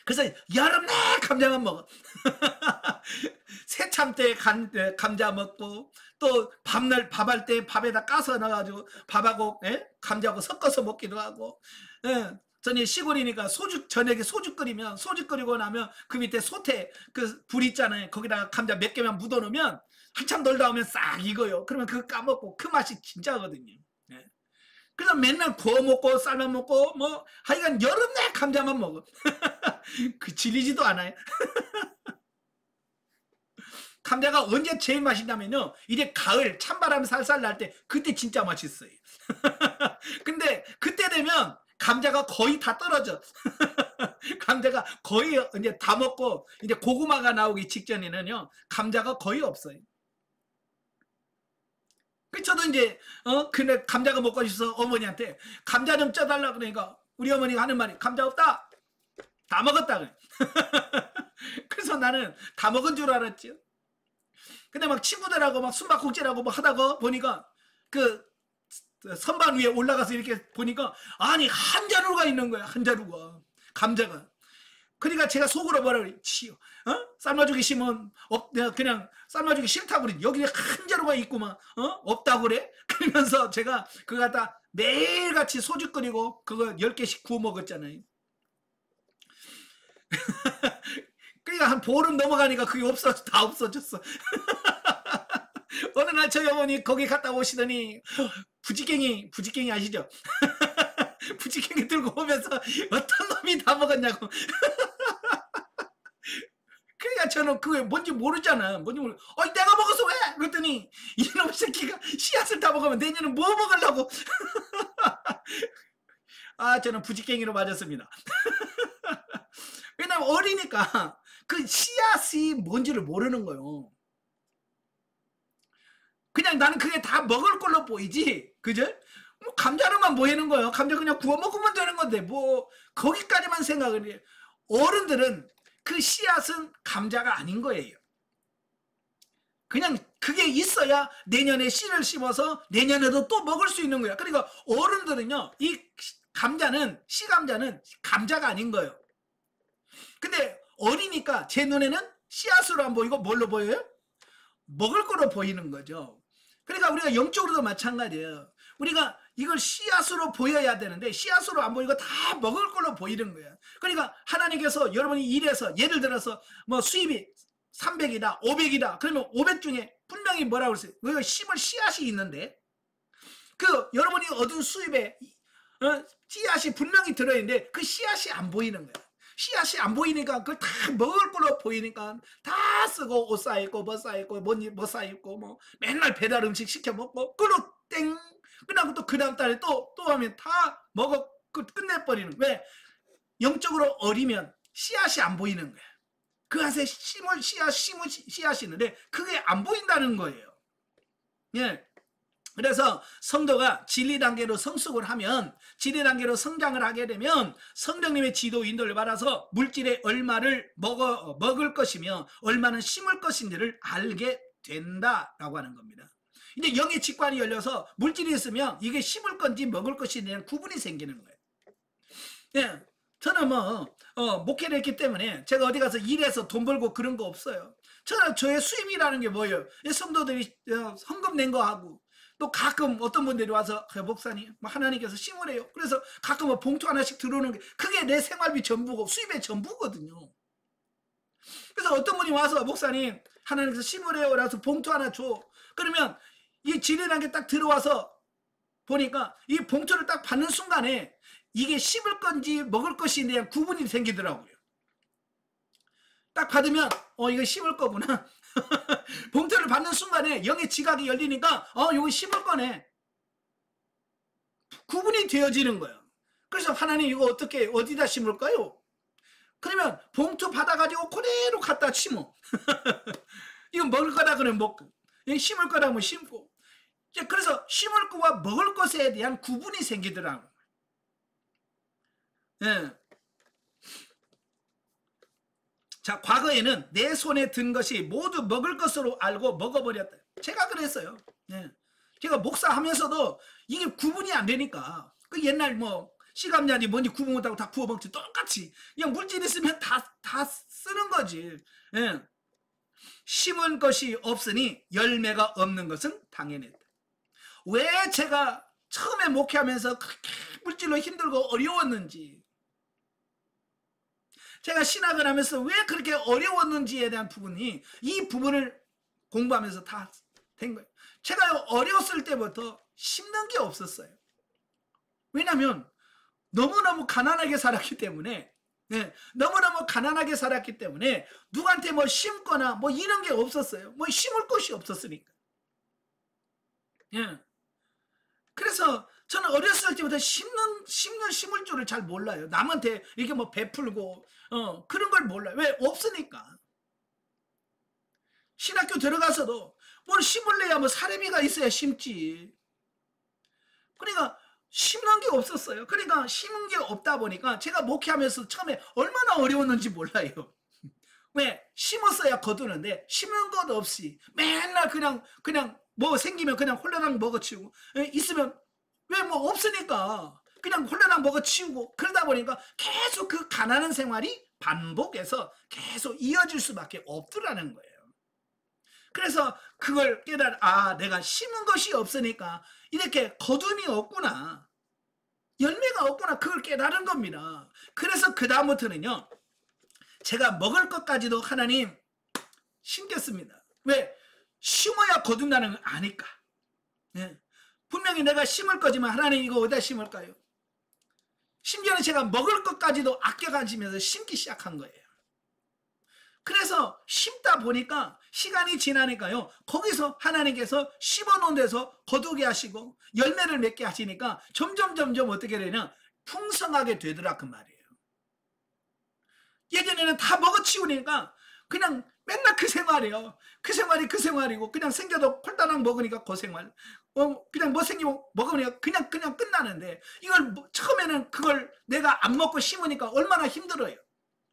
그래서 여름 내 감자만 먹어. 새참 때 감자 먹고 또 밤날 밥할 때 밥에다 까서 넣어가지고 밥하고 감자하고 섞어서 먹기도 하고. 저는 시골이니까 저녁에 소주 끓이면 소주 끓이고 나면 그 밑에 소태 그 불 있잖아요. 거기다가 감자 몇 개만 묻어 놓으면 한참 놀다 오면 싹 익어요. 그러면 그거 까먹고 그 맛이 진짜거든요. 그래서 맨날 구워 먹고 삶아 먹고 뭐 하여간 여름 내 감자만 먹어. 그 질리지도 않아요. 감자가 언제 제일 맛있냐면요, 이제 가을 찬바람 살살 날 때 그때 진짜 맛있어요. 근데 그때 되면 감자가 거의 다 떨어져. 감자가 거의 이제 다 먹고 이제 고구마가 나오기 직전에는요 감자가 거의 없어요. 저도 이제 근데 감자가 먹고 싶어서 어머니한테 감자 좀 쪄달라 그러니까 우리 어머니가 하는 말이 감자 없다, 다 먹었다 그래. 그래서 나는 다 먹은 줄 알았죠. 근데 막 친구들하고 막 숨바꼭질하고 뭐 하다가 보니까 그 선반 위에 올라가서 이렇게 보니까 아니 한 자루가 있는 거야. 한 자루가. 감자가. 그러니까 제가 속으로 뭐라 그래? 삶아주기 심은 그냥 삶아주기 싫다고 그래. 여기 한 자루가 있구만. 없다고 그래? 그러면서 제가 그거 갖다 매일같이 소주 끓이고 그거 10개씩 구워 먹었잖아요. 그러니까 한 보름 넘어가니까 그게 다 없어졌어. 어느 날 저희 어머니 거기 갔다 오시더니 부지깽이 아시죠? 부지깽이 들고 오면서 어떤 놈이 다 먹었냐고. 그러니까 저는 그게 뭔지 모르잖아. 내가 먹어서 왜? 그랬더니 이놈 새끼가 씨앗을 다 먹으면 내년에 뭐 먹으려고. 저는 부지깽이로 맞았습니다. 왜냐면 어리니까 그 씨앗이 뭔지를 모르는 거예요. 그냥 나는 그게 다 먹을 걸로 보이지, 그죠? 뭐 감자로만 보이는 거예요. 감자 그냥 구워 먹으면 되는 건데 뭐 거기까지만 생각을 해요. 어른들은 그 씨앗은 감자가 아닌 거예요. 그냥 그게 있어야 내년에 씨를 심어서 내년에도 또 먹을 수 있는 거야. 그러니까 어른들은요, 이 감자는, 씨감자는 감자가 아닌 거예요. 근데 어리니까 제 눈에는 씨앗으로 안 보이고 뭘로 보여요? 먹을 거로 보이는 거죠. 그러니까 우리가 영적으로도 마찬가지예요. 우리가 이걸 씨앗으로 보여야 되는데 씨앗으로 안 보이고 다 먹을 걸로 보이는 거예요. 그러니까 하나님께서 여러분이 일해서 예를 들어서 뭐 수입이 300이다 500이다 그러면 500 중에 분명히 뭐라고 그랬어요? 우리가 심을 씨앗이 있는데 그 여러분이 얻은 수입에 씨앗이 분명히 들어있는데 그 씨앗이 안 보이는 거예요. 씨앗이 안 보이니까 그걸 다 먹을 걸로 보이니까 다 쓰고 옷 사입고 뭐 사입고 뭐 사입고 뭐 맨날 배달 음식 시켜 먹고 그리고 땡 그다음 또 그 다음 달에 또 하면 다 먹어 끝내버리는. 왜? 영적으로 어리면 씨앗이 안 보이는 거야. 그 안에 심을 씨앗이 있는데 그게 안 보인다는 거예요. 예. 그래서 성도가 진리 단계로 성숙을 하면, 진리 단계로 성장을 하게 되면 성령님의 지도 인도를 받아서 물질에 얼마를 먹을 것이며 얼마는 심을 것인지를 알게 된다라고 하는 겁니다. 이제 영의 직관이 열려서 물질이 있으면 이게 심을 건지 먹을 것인지에 대한 구분이 생기는 거예요. 예, 저는 목회를 했기 때문에 제가 어디 가서 일해서 돈 벌고 그런 거 없어요. 저의 수입이라는 게 뭐예요? 성도들이 헌금 낸 거 하고, 또 가끔 어떤 분들이 와서 목사님 하나님께서 심으래요. 그래서 가끔 봉투 하나씩 들어오는 게 그게 내 생활비 전부고 수입의 전부거든요. 그래서 어떤 분이 와서 목사님 하나님께서 심으래요. 그래서 봉투 하나 줘. 그러면 이 진리라는 게 딱 들어와서 보니까 이 봉투를 딱 받는 순간에 이게 심을 건지 먹을 것인지에 대한 구분이 생기더라고요. 딱 받으면 이거 심을 거구나. 봉투를 받는 순간에 영의 지각이 열리니까 이거 심을 거네. 구분이 되어지는 거예요. 그래서 하나님 이거 어디다 심을까요? 그러면 봉투 받아가지고 그대로 갖다 심어. 이거 먹을 거다 그러면 먹고, 심을 거다 하면 심고. 그래서 심을 것과 먹을 것에 대한 구분이 생기더라고요. 예. 자, 과거에는 내 손에 든 것이 모두 먹을 것으로 알고 먹어버렸다. 제가 그랬어요. 예. 제가 목사하면서도 이게 구분이 안 되니까 그 옛날 씨감자니 뭔지 구분 못하고 다 구워 먹지. 똑같이 그냥 물질 있으면 다 쓰는 거지. 예. 심은 것이 없으니 열매가 없는 것은 당연했다. 왜 제가 처음에 목회하면서 그렇게 물질로 힘들고 어려웠는지, 제가 신학을 하면서 왜 그렇게 어려웠는지에 대한 부분이 이 부분을 공부하면서 다 된 거예요. 제가 어려웠을 때부터 심는 게 없었어요. 왜냐하면 너무너무 가난하게 살았기 때문에, 너무너무 가난하게 살았기 때문에 누구한테 심거나 이런 게 없었어요. 심을 것이 없었으니까. 예. 그래서 저는 어렸을 때부터 심을 줄을 잘 몰라요. 남한테 이렇게 베풀고 그런 걸 몰라요. 왜? 없으니까. 신학교 들어가서도 뭘 심을래야 사례비가 있어야 심지. 그러니까 심는 게 없었어요. 그러니까 심은 게 없다 보니까 제가 목회하면서 처음에 얼마나 어려웠는지 몰라요. 왜? 심었어야 거두는데 심은 것 없이 맨날 그냥 생기면 그냥 홀라당 먹어치우고, 있으면 왜 없으니까 그냥 홀라당 먹어치우고 그러다 보니까 계속 그 가난한 생활이 반복해서 계속 이어질 수밖에 없더라는 거예요. 그래서 그걸 깨달아, 내가 심은 것이 없으니까 이렇게 거둔이 없구나, 열매가 없구나, 그걸 깨달은 겁니다. 그래서 그 다음부터는요, 제가 먹을 것까지도 하나님 심겠습니다. 왜? 심어야 거둔다는 걸 아니까. 예. 분명히 내가 심을 거지만 하나님 이거 어디다 심을까요? 심지어는 제가 먹을 것까지도 아껴가지면서 심기 시작한 거예요. 그래서 심다 보니까 시간이 지나니까요, 거기서 하나님께서 심어놓은 데서 거두게 하시고 열매를 맺게 하시니까 점점 어떻게 되냐, 풍성하게 되더라 그 말이에요. 예전에는 다 먹어치우니까 그냥 맨날 그 생활이에요. 그 생활이고 그냥 생겨도 콜따랑 먹으니까 그 생활. 그냥 뭐 생기면 먹으니까 그냥 끝나는데, 이걸 처음에는 그걸 내가 안 먹고 심으니까 얼마나 힘들어요.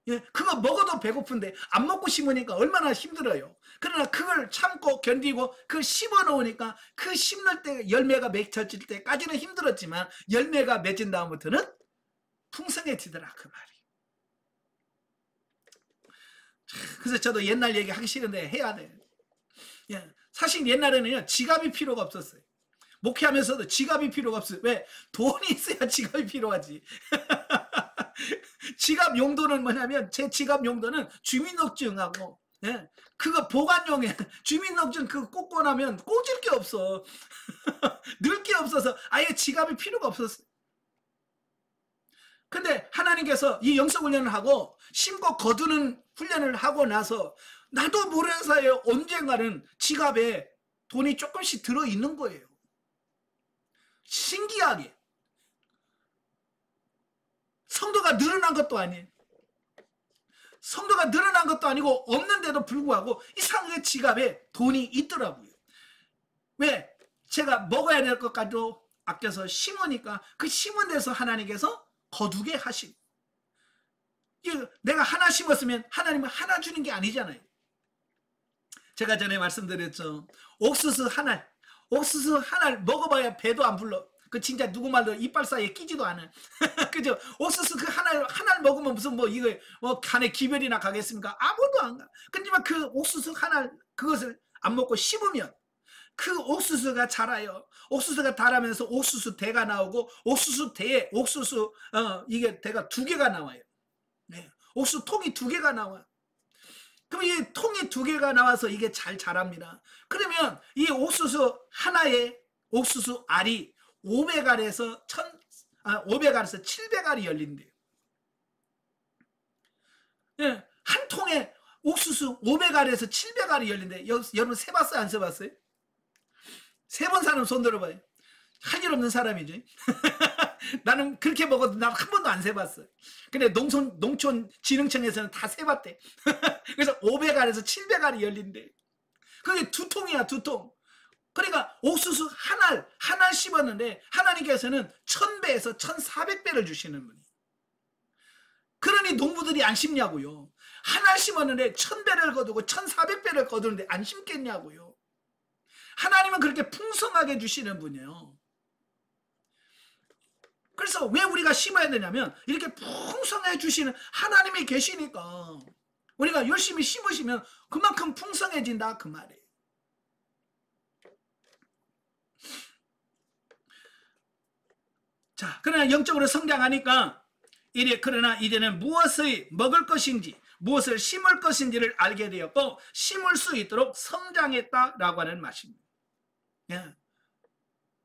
예, 그거 먹어도 배고픈데 안 먹고 심으니까 얼마나 힘들어요. 그러나 그걸 참고 견디고 그 심어 놓으니까 그 심을 때 열매가 맺혀질 때까지는 힘들었지만 열매가 맺은 다음부터는 풍성해지더라 그 말이. 그래서 저도 옛날 얘기 하기 싫은데 해야 돼. 예, 사실 옛날에는요, 지갑이 필요가 없었어요. 목회하면서도 지갑이 필요가 없어요. 왜? 돈이 있어야 지갑이 필요하지. 지갑 용도는 뭐냐면, 제 지갑 용도는 주민등록증하고, 예, 그거 보관용에 주민등록증 그거 꽂고 나면 꽂을 게 없어. 넣을 게 없어서 아예 지갑이 필요가 없었어요. 근데 하나님께서 이 영성훈련을 하고 심고 거두는 훈련을 하고 나서 나도 모르는 사이에 언젠가는 지갑에 돈이 조금씩 들어있는 거예요. 신기하게. 성도가 늘어난 것도 아니에요. 성도가 늘어난 것도 아니고 없는데도 불구하고 이상하게 지갑에 돈이 있더라고요. 왜? 제가 먹어야 될 것까지도 아껴서 심으니까 그 심은 데서 하나님께서 거두게 하시고, 내가 하나 심었으면 하나님은 하나 주는 게 아니잖아요. 제가 전에 말씀드렸죠. 옥수수 하나 먹어봐야 배도 안 불러. 그 진짜 누구 말도 이빨 사이에 끼지도 않아. 그죠? 옥수수 그 하나를 먹으면 무슨 이거 간에 기별이나 가겠습니까? 아무도 안 가. 근데만 그 옥수수 그것을 안 먹고 심으면 그 옥수수가 자라요. 옥수수가 자라면서 옥수수 대가 나오고, 옥수수 대에 이게 대가 2개가 나와요. 네. 옥수수 통이 2개가 나와. 그럼 이 통이 2개가 나와서 이게 잘 자랍니다. 그러면 이 옥수수 하나에 옥수수 알이 500알에서 700알이 열린대요. 네. 한 통에 옥수수 500알에서 700알이 열린대. 여러분 세봤어요? 안 세봤어요? 세본 사람 손 들어봐요. 할 일 없는 사람이죠. 나는 그렇게 먹어도 난 한 번도 안 세봤어요. 근데 농촌진흥청에서는 다 세봤대. 그래서 500알에서 700알이 열린대. 그게 2통이야, 2통. 그러니까 옥수수 한 알 씹었는데 하나님께서는 1000배에서 1400배를 주시는 분이. 그러니 농부들이 안 심냐고요. 한 알 심었는데 1000배를 거두고 1400배를 거두는데 안 심겠냐고요. 하나님은 그렇게 풍성하게 주시는 분이에요. 그래서 왜 우리가 심어야 되냐면, 이렇게 풍성해 주시는 하나님이 계시니까 우리가 열심히 심으시면 그만큼 풍성해진다 그 말이에요. 자, 그러나 영적으로 성장하니까 그러나 이제는 무엇을 먹을 것인지 무엇을 심을 것인지를 알게 되었고 심을 수 있도록 성장했다라고 하는 말입니다. 예.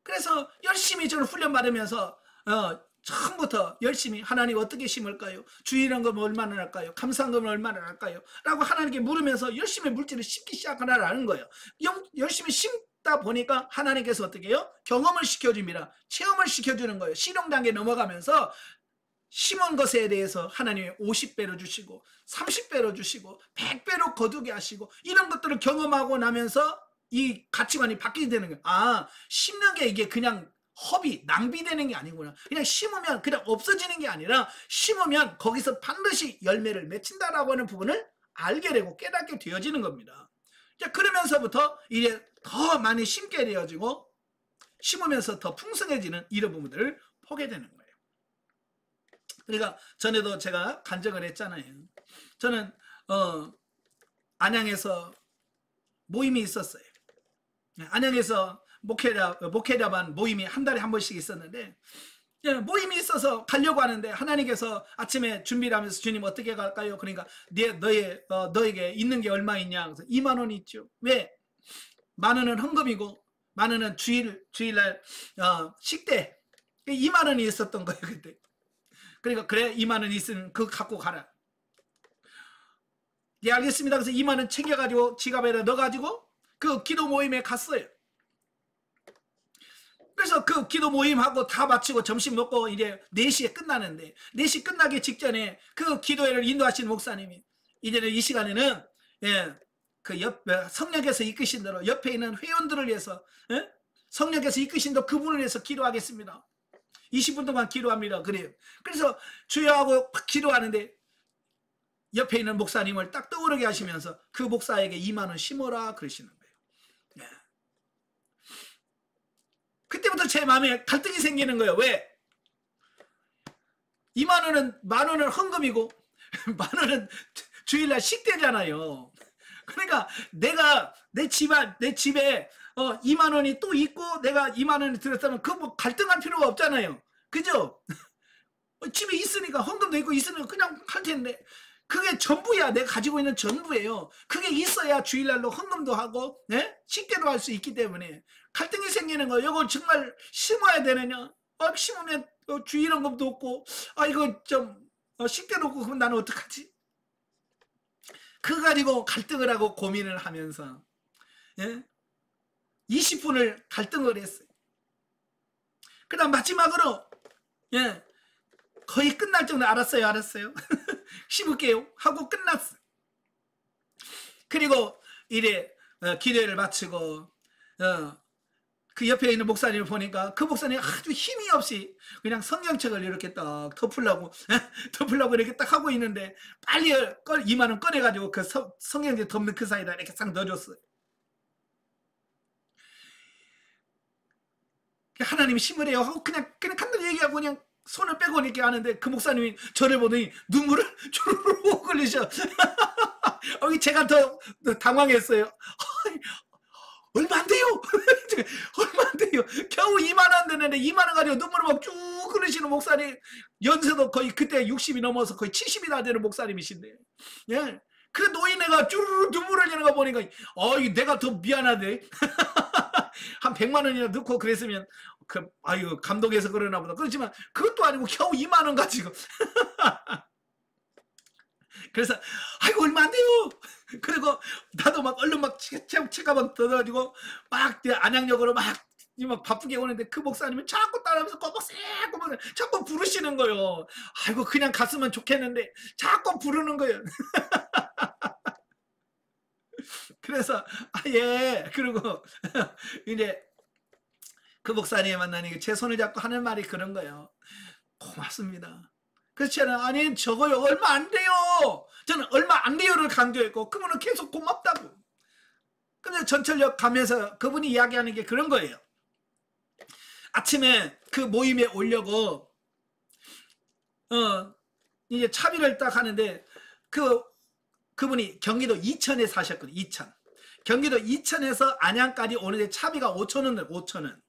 그래서 열심히 저는 훈련 받으면서 처음부터 열심히 하나님 어떻게 심을까요? 주일헌금 얼마나 할까요? 감사헌금은 얼마나 할까요? 라고 하나님께 물으면서 열심히 물질을 심기 시작하라는 거예요. 열심히 심다 보니까 하나님께서 어떻게 해요? 경험을 시켜줍니다. 체험을 시켜주는 거예요. 실용 단계 넘어가면서 심은 것에 대해서 하나님이 50배로 주시고 30배로 주시고 100배로 거두게 하시고 이런 것들을 경험하고 나면서 이 가치관이 바뀌게 되는 거예요. 아, 심는 게 이게 그냥 낭비되는 게 아니구나. 그냥 심으면 그냥 없어지는 게 아니라 심으면 거기서 반드시 열매를 맺힌다라고 하는 부분을 알게 되고 깨닫게 되어지는 겁니다. 자, 그러면서부터 이제 더 많이 심게 되어지고 심으면서 더 풍성해지는 이런 부분들을 보게 되는 거예요. 그러니까 전에도 제가 간증을 했잖아요. 저는 안양에서 모임이 있었어요. 안양에서 목회자반 모임이 한 달에 한 번씩 있었는데, 모임이 있어서 가려고 하는데 하나님께서 아침에 준비를 하면서 주님 어떻게 갈까요? 그러니까 너에게 있는 게 얼마 있냐? 그래서 2만 원 있죠. 왜? 만 원은 헌금이고 만 원은 주일날 식대 2만 원이 있었던 거예요 그때. 그러니까 그래 2만 원 있으면 그거 갖고 가라. 네 알겠습니다. 그래서 2만 원 챙겨가지고 지갑에다 넣어가지고 그 기도 모임에 갔어요. 그래서 그 기도 모임하고 다 마치고 점심 먹고 이제 4시에 끝나는데 4시 끝나기 직전에 그 기도회를 인도하신 목사님이 이제는 이 시간에는 그 성령께서 이끄신 대로 옆에 있는 회원들을 위해서 성령께서 이끄신 대로 그분을 위해서 기도하겠습니다. 20분 동안 기도합니다. 그래요. 그래서 주여하고 기도하는데 옆에 있는 목사님을 딱 떠오르게 하시면서 그 목사에게 2만 원 심어라 그러시는 거예요. 그때부터 제 마음에 갈등이 생기는 거예요. 왜? 2만 원은 만 원은 헌금이고 만 원은 주일날 식대잖아요. 그러니까 내가 내 집에 2만 원이 또 있고 내가 2만 원이 들었다면 그 뭐 갈등할 필요가 없잖아요. 그죠? 집에 있으니까 헌금도 있고 있으니까 그냥 할 텐데 그게 전부야. 내가 가지고 있는 전부예요. 그게 있어야 주일날로 헌금도 하고 식대도 할 수 있기 때문에 갈등이 생기는 거예요. 이거 정말 심어야 되느냐? 심으면 주일 헌금도 없고 이거 좀 식대도 없고 그럼 나는 어떡하지? 그거 가지고 갈등을 하고 고민을 하면서 20분을 갈등을 했어요. 그 다음 마지막으로 거의 끝날 정도 알았어요. 심을게요 하고 끝났어. 그리고 이래 기도회를 마치고 그 옆에 있는 목사님을 보니까 그 목사님이 아주 힘이 없이 그냥 성경책을 이렇게 딱 덮으려고 이렇게 딱 하고 있는데 빨리 2만 원 꺼내가지고 그 성경책 덮는 그 사이에다 이렇게 싹 넣어줬어요. 하나님이 심으래요 하고 그냥 간단히 얘기하고 그냥 손을 빼고 이렇게 하는데 그 목사님이 저를 보더니 눈물을 주르륵 흘리셔. 제가 더 당황했어요. 얼마 안 돼요. 얼마 안 돼요. 겨우 2만 원 되는데 2만 원 가지고 눈물을 막 쭉 흘리시는 목사님. 연세도 거의 그때 60이 넘어서 거의 70이 다 되는 목사님이신데. 그 노인네가 쭈르륵 눈물을 흘리는 거 보니까 내가 더 미안하대. 한 100만 원이나 넣고 그랬으면 감동해서 그러나 보다. 그렇지만 그것도 아니고 겨우 2만 원 가지고. 그래서 얼마 안 돼요. 그리고 나도 막 얼른 막 책가방 뜯어가지고 막 안양역으로 막 바쁘게 오는데 그 목사님이 자꾸 따라하면서 꼬박꼬박 자꾸 부르시는 거예요. 그냥 갔으면 좋겠는데 자꾸 부르는 거예요. 그래서 그리고 이제 그 목사님 만나니까 제 손을 잡고 하는 말이 그런 거예요. 고맙습니다. 그렇지 않아요? 아니 저거요 얼마 안 돼요. 저는 얼마 안 돼요를 강조했고 그분은 계속 고맙다고. 근데 전철역 가면서 그분이 이야기하는 게 그런 거예요. 아침에 그 모임에 오려고 이제 차비를 딱 하는데 그분이 경기도 이천에 사셨거든요. 이천. 경기도 이천에서 안양까지 오는데 차비가 5,000원, 5,000원.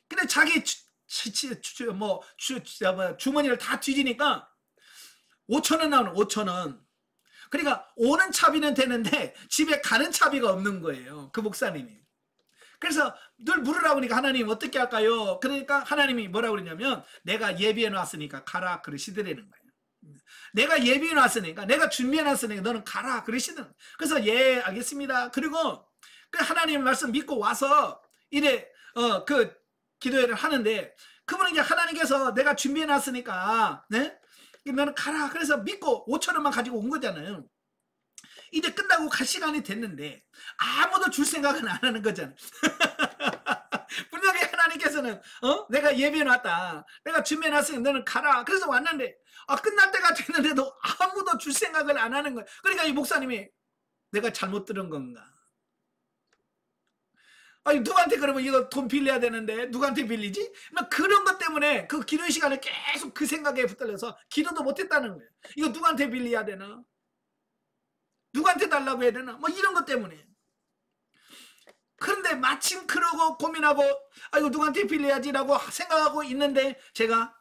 근데 자기 주머니를 다 뒤지니까 5,000원 나오는 5,000원. 그러니까 오는 차비는 되는데 집에 가는 차비가 없는 거예요. 그 목사님이. 그래서 늘 물으라고 하니까 하나님 어떻게 할까요? 그러니까 하나님이 뭐라고 그러냐면 내가 예비해 놨으니까 가라 그러시더라는 거예요. 내가 예비해 놨으니까 내가 준비해 놨으니까 너는 가라 그러시는. 그래서 알겠습니다. 그리고 그 하나님 말씀 믿고 와서 이래 그 기도회를 하는데 그분은 이제 하나님께서 내가 준비해 놨으니까 너는 가라. 그래서 믿고 5,000원만 가지고 온 거잖아요. 이제 끝나고 갈 시간이 됐는데 아무도 줄 생각은 안 하는 거잖아요. 분명히 하나님께서는 내가 예비해놨다. 내가 준비해놨으니 너는 가라. 그래서 왔는데 끝날 때가 됐는데도 아무도 줄 생각을 안 하는 거예요. 그러니까 이 목사님이 내가 잘못 들은 건가? 아니 누구한테 그러면 이거 돈 빌려야 되는데 누구한테 빌리지? 막 그런 것 때문에 그 기도 시간에 계속 그 생각에 붙들려서 기도도 못했다는 거예요. 이거 누구한테 빌려야 되나? 누구한테 달라고 해야 되나? 뭐 이런 것 때문에. 그런데 마침 그러고 고민하고 이거 누구한테 빌려야지라고 생각하고 있는데 제가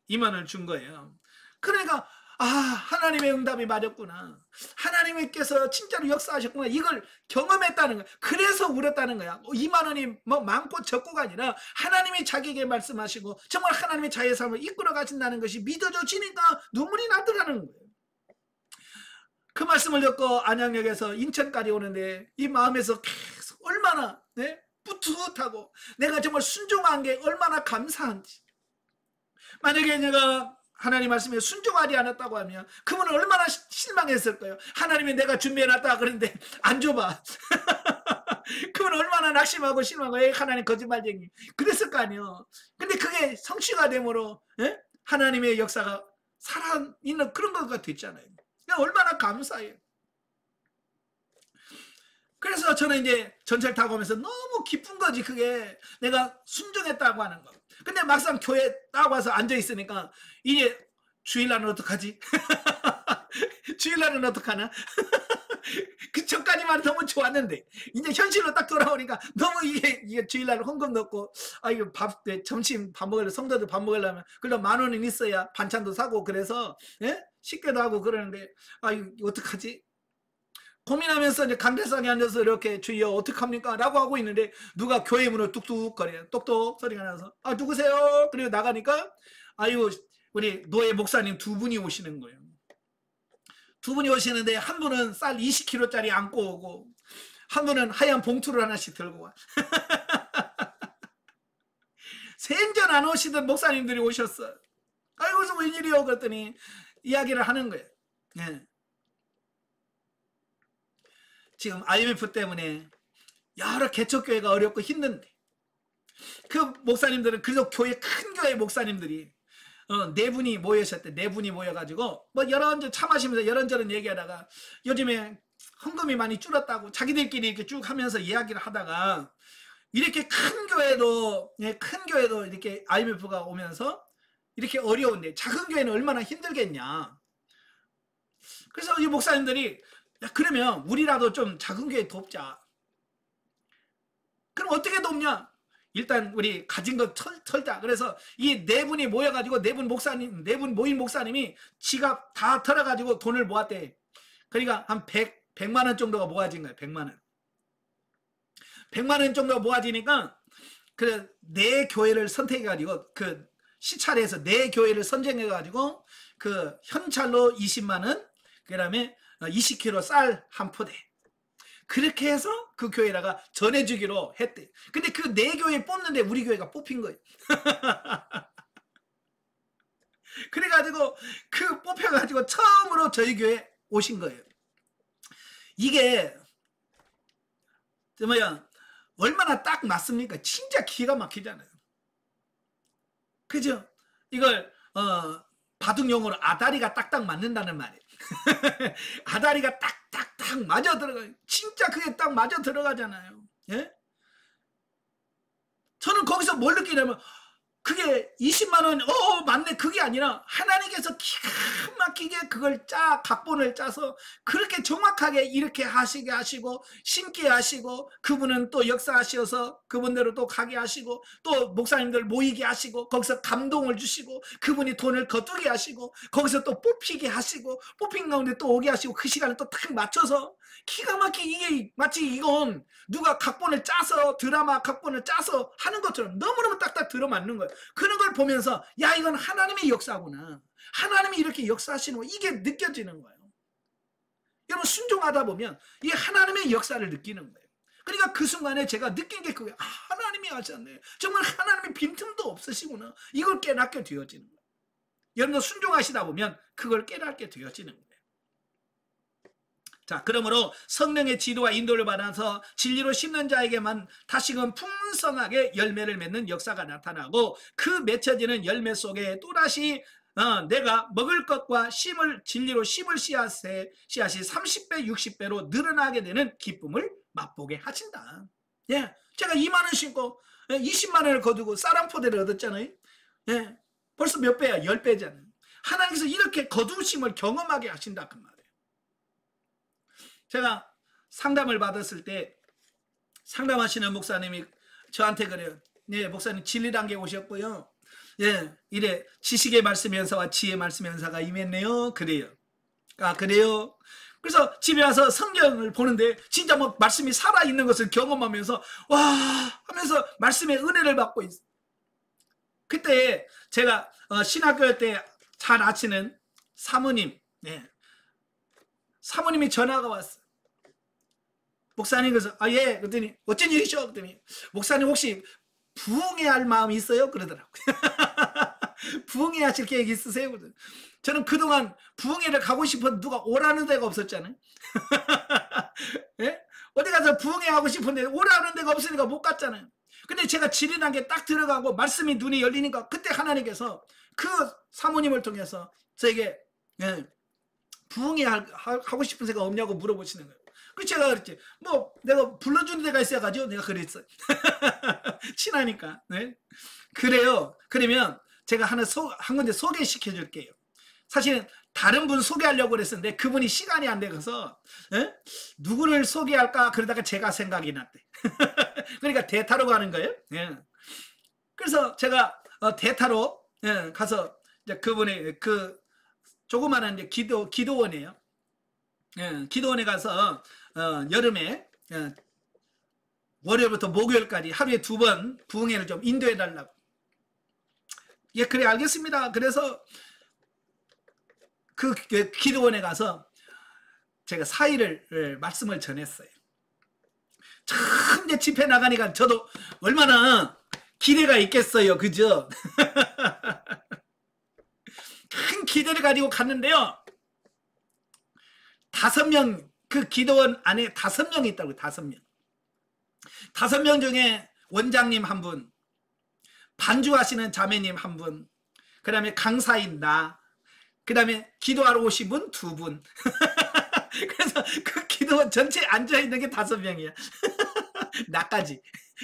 2만 원을 준 거예요. 그러니까 하나님의 응답이 맞았구나. 하나님께서 진짜로 역사하셨구나. 이걸 경험했다는 거야. 그래서 울었다는 거야. 2만 원이 뭐 많고 적고가 아니라 하나님이 자기에게 말씀하시고 정말 하나님의 자의 삶을 이끌어 가신다는 것이 믿어져지니까 눈물이 나더라는 거예요. 그 말씀을 듣고 안양역에서 인천까지 오는데 이 마음에서 계속 얼마나 뿌듯하고 내가 정말 순종한 게 얼마나 감사한지. 만약에 내가 하나님 말씀에 순종하지 않았다고 하면 그분은 얼마나 실망했을 거예요. 하나님이 내가 준비해놨다 그러는데 안 줘봐. 그분은 얼마나 낙심하고 실망하고 하나님 거짓말쟁이 그랬을 거 아니에요. 근데 그게 성취가 되므로 하나님의 역사가 살아있는 그런 것가 됐잖아요. 얼마나 감사해요. 그래서 저는 이제 전철 타고 오면서 너무 기쁜 거지. 그게 내가 순종했다고 하는 거. 근데 막상 교회 딱 와서 앉아있으니까 이게 주일날은 어떡하지? 주일날은 어떡하나? 그 전까지만 너무 좋았는데 이제 현실로 딱 돌아오니까 너무 이게 주일날 헌금 넣고 이거 점심 밥 먹으려 성도들 밥 먹으려면 그래도 10,000원은 있어야 반찬도 사고 그래서 식대도 하고 그러는데 이거 어떡하지? 고민하면서 이제 강대상에 앉아서 이렇게 주여 어떡합니까? 라고 하고 있는데 누가 교회 문을 뚝뚝 거려요. 똑똑 소리가 나서 누구세요? 그리고 나가니까 우리 노예 목사님 2분이 오시는 거예요. 2분이 오시는데 한 분은 쌀 20kg짜리 안고 오고 한 분은 하얀 봉투를 하나씩 들고 와. 생전 안 오시던 목사님들이 오셨어. 그래서 웬일이요? 그랬더니 이야기를 하는 거예요. 지금 IMF 때문에 여러 개척교회가 어렵고 힘든데 그 목사님들은 그래서 큰 교회 목사님들이 4분이 모여셨대. 4분이 모여가지고 뭐 차 마시면서 여런저런 얘기하다가 요즘에 헌금이 많이 줄었다고 자기들끼리 이렇게 쭉 하면서 이야기를 하다가 이렇게 큰 교회도 이렇게 IMF가 오면서 이렇게 어려운데 작은 교회는 얼마나 힘들겠냐. 그래서 이 목사님들이 그러면 우리라도 좀 작은 교회 돕자. 그럼 어떻게 돕냐? 일단 우리 가진 거 털자. 그래서 이 4분이 모여가지고 4분 모인 목사님이 지갑 다 털어가지고 돈을 모았대. 그러니까 한 100만 원 정도가 모아진 거예요. 100만 원. 100만 원 정도가 모아지니까 그 4교회를 선택해가지고 그 시찰에서 4교회를 선정해가지고 그 현찰로 20만 원, 그 다음에 20kg 쌀 한 포대. 그렇게 해서 그 교회다가 전해주기로 했대. 근데 그 4교회 뽑는데 우리 교회가 뽑힌 거예요. 그래가지고 그 뽑혀가지고 처음으로 저희 교회 오신 거예요. 이게 뭐야 얼마나 딱 맞습니까? 진짜 기가 막히잖아요. 그죠? 이걸 바둑용어로 아다리가 딱딱 맞는다는 말이에요. 아다리가 딱딱딱 맞아 들어가요. 진짜 그게 딱 맞아 들어가잖아요. 예? 저는 거기서 뭘 느끼냐면 그게 20만 원, 맞네. 그게 아니라 하나님께서 기가 막히게 그걸 각본을 짜서 그렇게 정확하게 이렇게 하시게 하시고 심게 하시고 그분은 또 역사하셔서 그분대로 또 가게 하시고 또 목사님들 모이게 하시고 거기서 감동을 주시고 그분이 돈을 거두게 하시고 거기서 또 뽑히게 하시고 뽑힌 가운데 또 오게 하시고 그 시간을 또 딱 맞춰서 기가 막히게 이게 마치 이건 누가 각본을 짜서 드라마 각본을 짜서 하는 것처럼 너무너무 딱딱 들어맞는 거예요. 그런 걸 보면서 야 이건 하나님의 역사구나. 하나님이 이렇게 역사하시는 거 이게 느껴지는 거예요. 여러분 순종하다 보면 이 하나님의 역사를 느끼는 거예요. 그러니까 그 순간에 제가 느낀 게 그거예요. 하나님이 하셨네. 정말 하나님이 빈틈도 없으시구나. 이걸 깨닫게 되어지는 거예요. 여러분도 순종하시다 보면 그걸 깨닫게 되어지는 거예요. 자, 그러므로 성령의 지도와 인도를 받아서 진리로 심는 자에게만 다시금 풍성하게 열매를 맺는 역사가 나타나고 그 맺혀지는 열매 속에 또다시 내가 먹을 것과 진리로 심을 씨앗이 30배, 60배로 늘어나게 되는 기쁨을 맛보게 하신다. 예, 제가 2만 원 신고 20만 원을 거두고 사랑포대를 얻었잖아요. 예, 벌써 몇 배야? 10배잖아요. 하나님께서 이렇게 거두심을 경험하게 하신다 그 말이에요. 제가 상담을 받았을 때 상담하시는 목사님이 저한테 그래요. 예, 목사님 진리단계 오셨고요. 예, 이래 지식의 말씀 연사와 지혜의 말씀 연사가 임했네요. 그래요. 아, 그래요? 그래서 집에 와서 성경을 보는데 진짜 뭐 말씀이 살아있는 것을 경험하면서 와 하면서 말씀의 은혜를 받고 있어요. 그때 제가 신학교 때 잘 아시는 사모님, 네. 사모님이 전화가 왔어요. 목사님, 그래서 예, 그랬더니 어쩐 일이죠? 그랬더니 목사님 혹시 부흥회 할 마음이 있어요? 그러더라고요. 부흥회 하실 계획 있으세요? 저는 그동안 부흥회를 가고 싶어도 누가 오라는 데가 없었잖아요. 예? 어디 가서 부흥회 하고 싶은데 오라는 데가 없으니까 못 갔잖아요. 근데 제가 지리난 게 딱 들어가고 말씀이 눈이 열리니까 그때 하나님께서 그 사모님을 통해서 저에게 예, 부흥회 하고 싶은 생각 없냐고 물어보시는 거예요. 그 제가 그랬지. 뭐 내가 불러주는 데가 있어가지고 내가 그랬어요. 친하니까. 네? 그래요. 그러면 제가 한 군데 소개시켜 줄게요. 사실은 다른 분 소개하려고 그랬었는데 그분이 시간이 안 돼서 누구를 소개할까 그러다가 제가 생각이 났대. 그러니까 대타로 가는 거예요. 예. 그래서 제가 대타로 가서 이제 그분의 그 조그마한 이제 기도원이에요. 예, 기도원에 가서 여름에 월요일부터 목요일까지 하루에 2번 부흥회를 좀 인도해 달라고. 예, 그래 알겠습니다. 그래서 그 기도원에 가서 제가 4일을 말씀을 전했어요. 참 이제 집회 나가니까 저도 얼마나 기대가 있겠어요. 그죠? 큰 기대를 가지고 갔는데요. 5명, 그 기도원 안에 5명이 있다고요. 5명. 5명 중에 원장님 한 분, 반주하시는 자매님 한 분, 그 다음에 강사인 나, 그 다음에 기도하러 오신 분 2분. 그래서 그 기도원 전체에 앉아있는 게 5명이야. 나까지.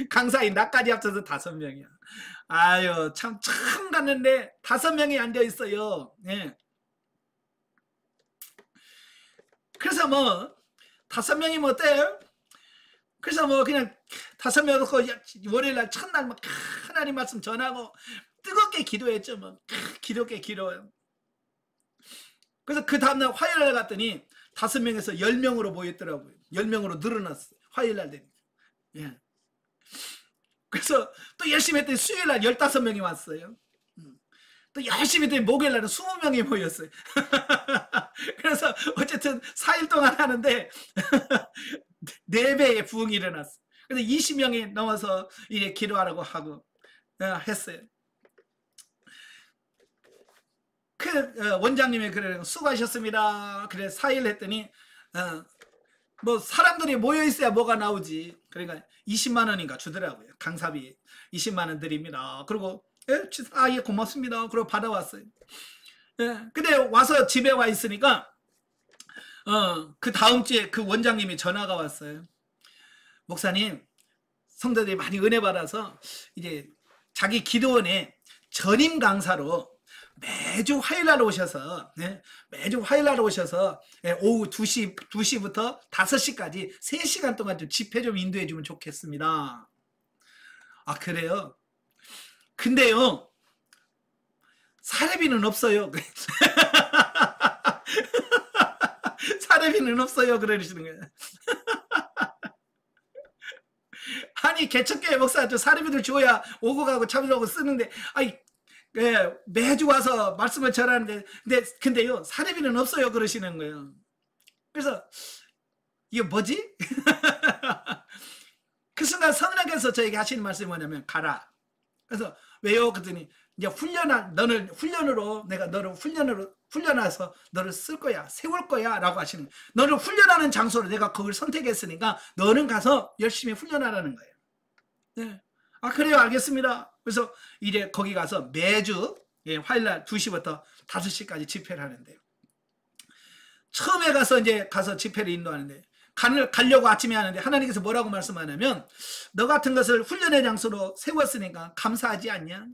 강사인 나까지 합쳐서 5명이야. 아유, 참 갔는데 5명이 앉아있어요. 예. 그래서 뭐 5명이면 어때요? 그래서 뭐 그냥 5명 놓고 월요일날 첫날 막 하나님 말씀 전하고 뜨겁게 기도했죠. 뭐 기도게 기도해요. 그래서 그 다음날 화요일날 갔더니 5명에서 10명으로 모였더라고요. 10명으로 늘어났어요. 화요일날 되니까. 예. 그래서 또 열심히 했더니 수요일날 15명이 왔어요. 또 열심히 했더니 목요일날은 20명이 모였어요. 그래서 어쨌든 4일 동안 하는데 4배의 부흥이 일어났어요. 그래서 20명이 넘어서 이제 기도하라고 하고 했어요. 그 원장님이 그래 수고하셨습니다. 그래 4일 했더니 뭐 사람들이 모여 있어야 뭐가 나오지. 그러니까 20만 원인가 주더라고요. 강사비 20만 원 드립니다. 그리고 예, 고맙습니다. 그리고 받아왔어요. 예, 근데 와서 집에 와 있으니까 그 다음 주에 그 원장님이 전화가 왔어요. 목사님, 성도들이 많이 은혜 받아서 이제 자기 기도원에 전임 강사로 매주 화요일날 오셔서 매주 화요일날 오셔서 오후 2시부터 5시까지 3시간 동안 좀 집회 좀 인도해 주면 좋겠습니다. 아, 그래요? 근데요, 사례비는 없어요. 사례비는 없어요. 그러시는 거예요. 아니, 개척교회 목사한테 사례비를 줘야 오고 가고 참여하고 쓰는데, 아니, 예, 매주 와서 말씀을 전하는데, 근데요, 사례비는 없어요. 그러시는 거예요. 그래서, 이게 뭐지? 그 순간 성령께서 저에게 하시는 말씀이 뭐냐면, 가라. 그래서, 왜요? 그랬더니, 이제 내가 너를 훈련해서 너를 쓸 거야. 세울 거야. 라고 하시는 거예요. 너를 훈련하는 장소로 내가 그걸 선택했으니까, 너는 가서 열심히 훈련하라는 거예요. 네. 아, 그래요. 알겠습니다. 그래서 이제 거기 가서 매주 화요일날 2시부터 5시까지 집회를 하는데요. 처음에 가서 집회를 인도하는데 가려고 아침에 하는데 하나님께서 뭐라고 말씀하냐면 너 같은 것을 훈련의 장소로 세웠으니까 감사하지 않냐?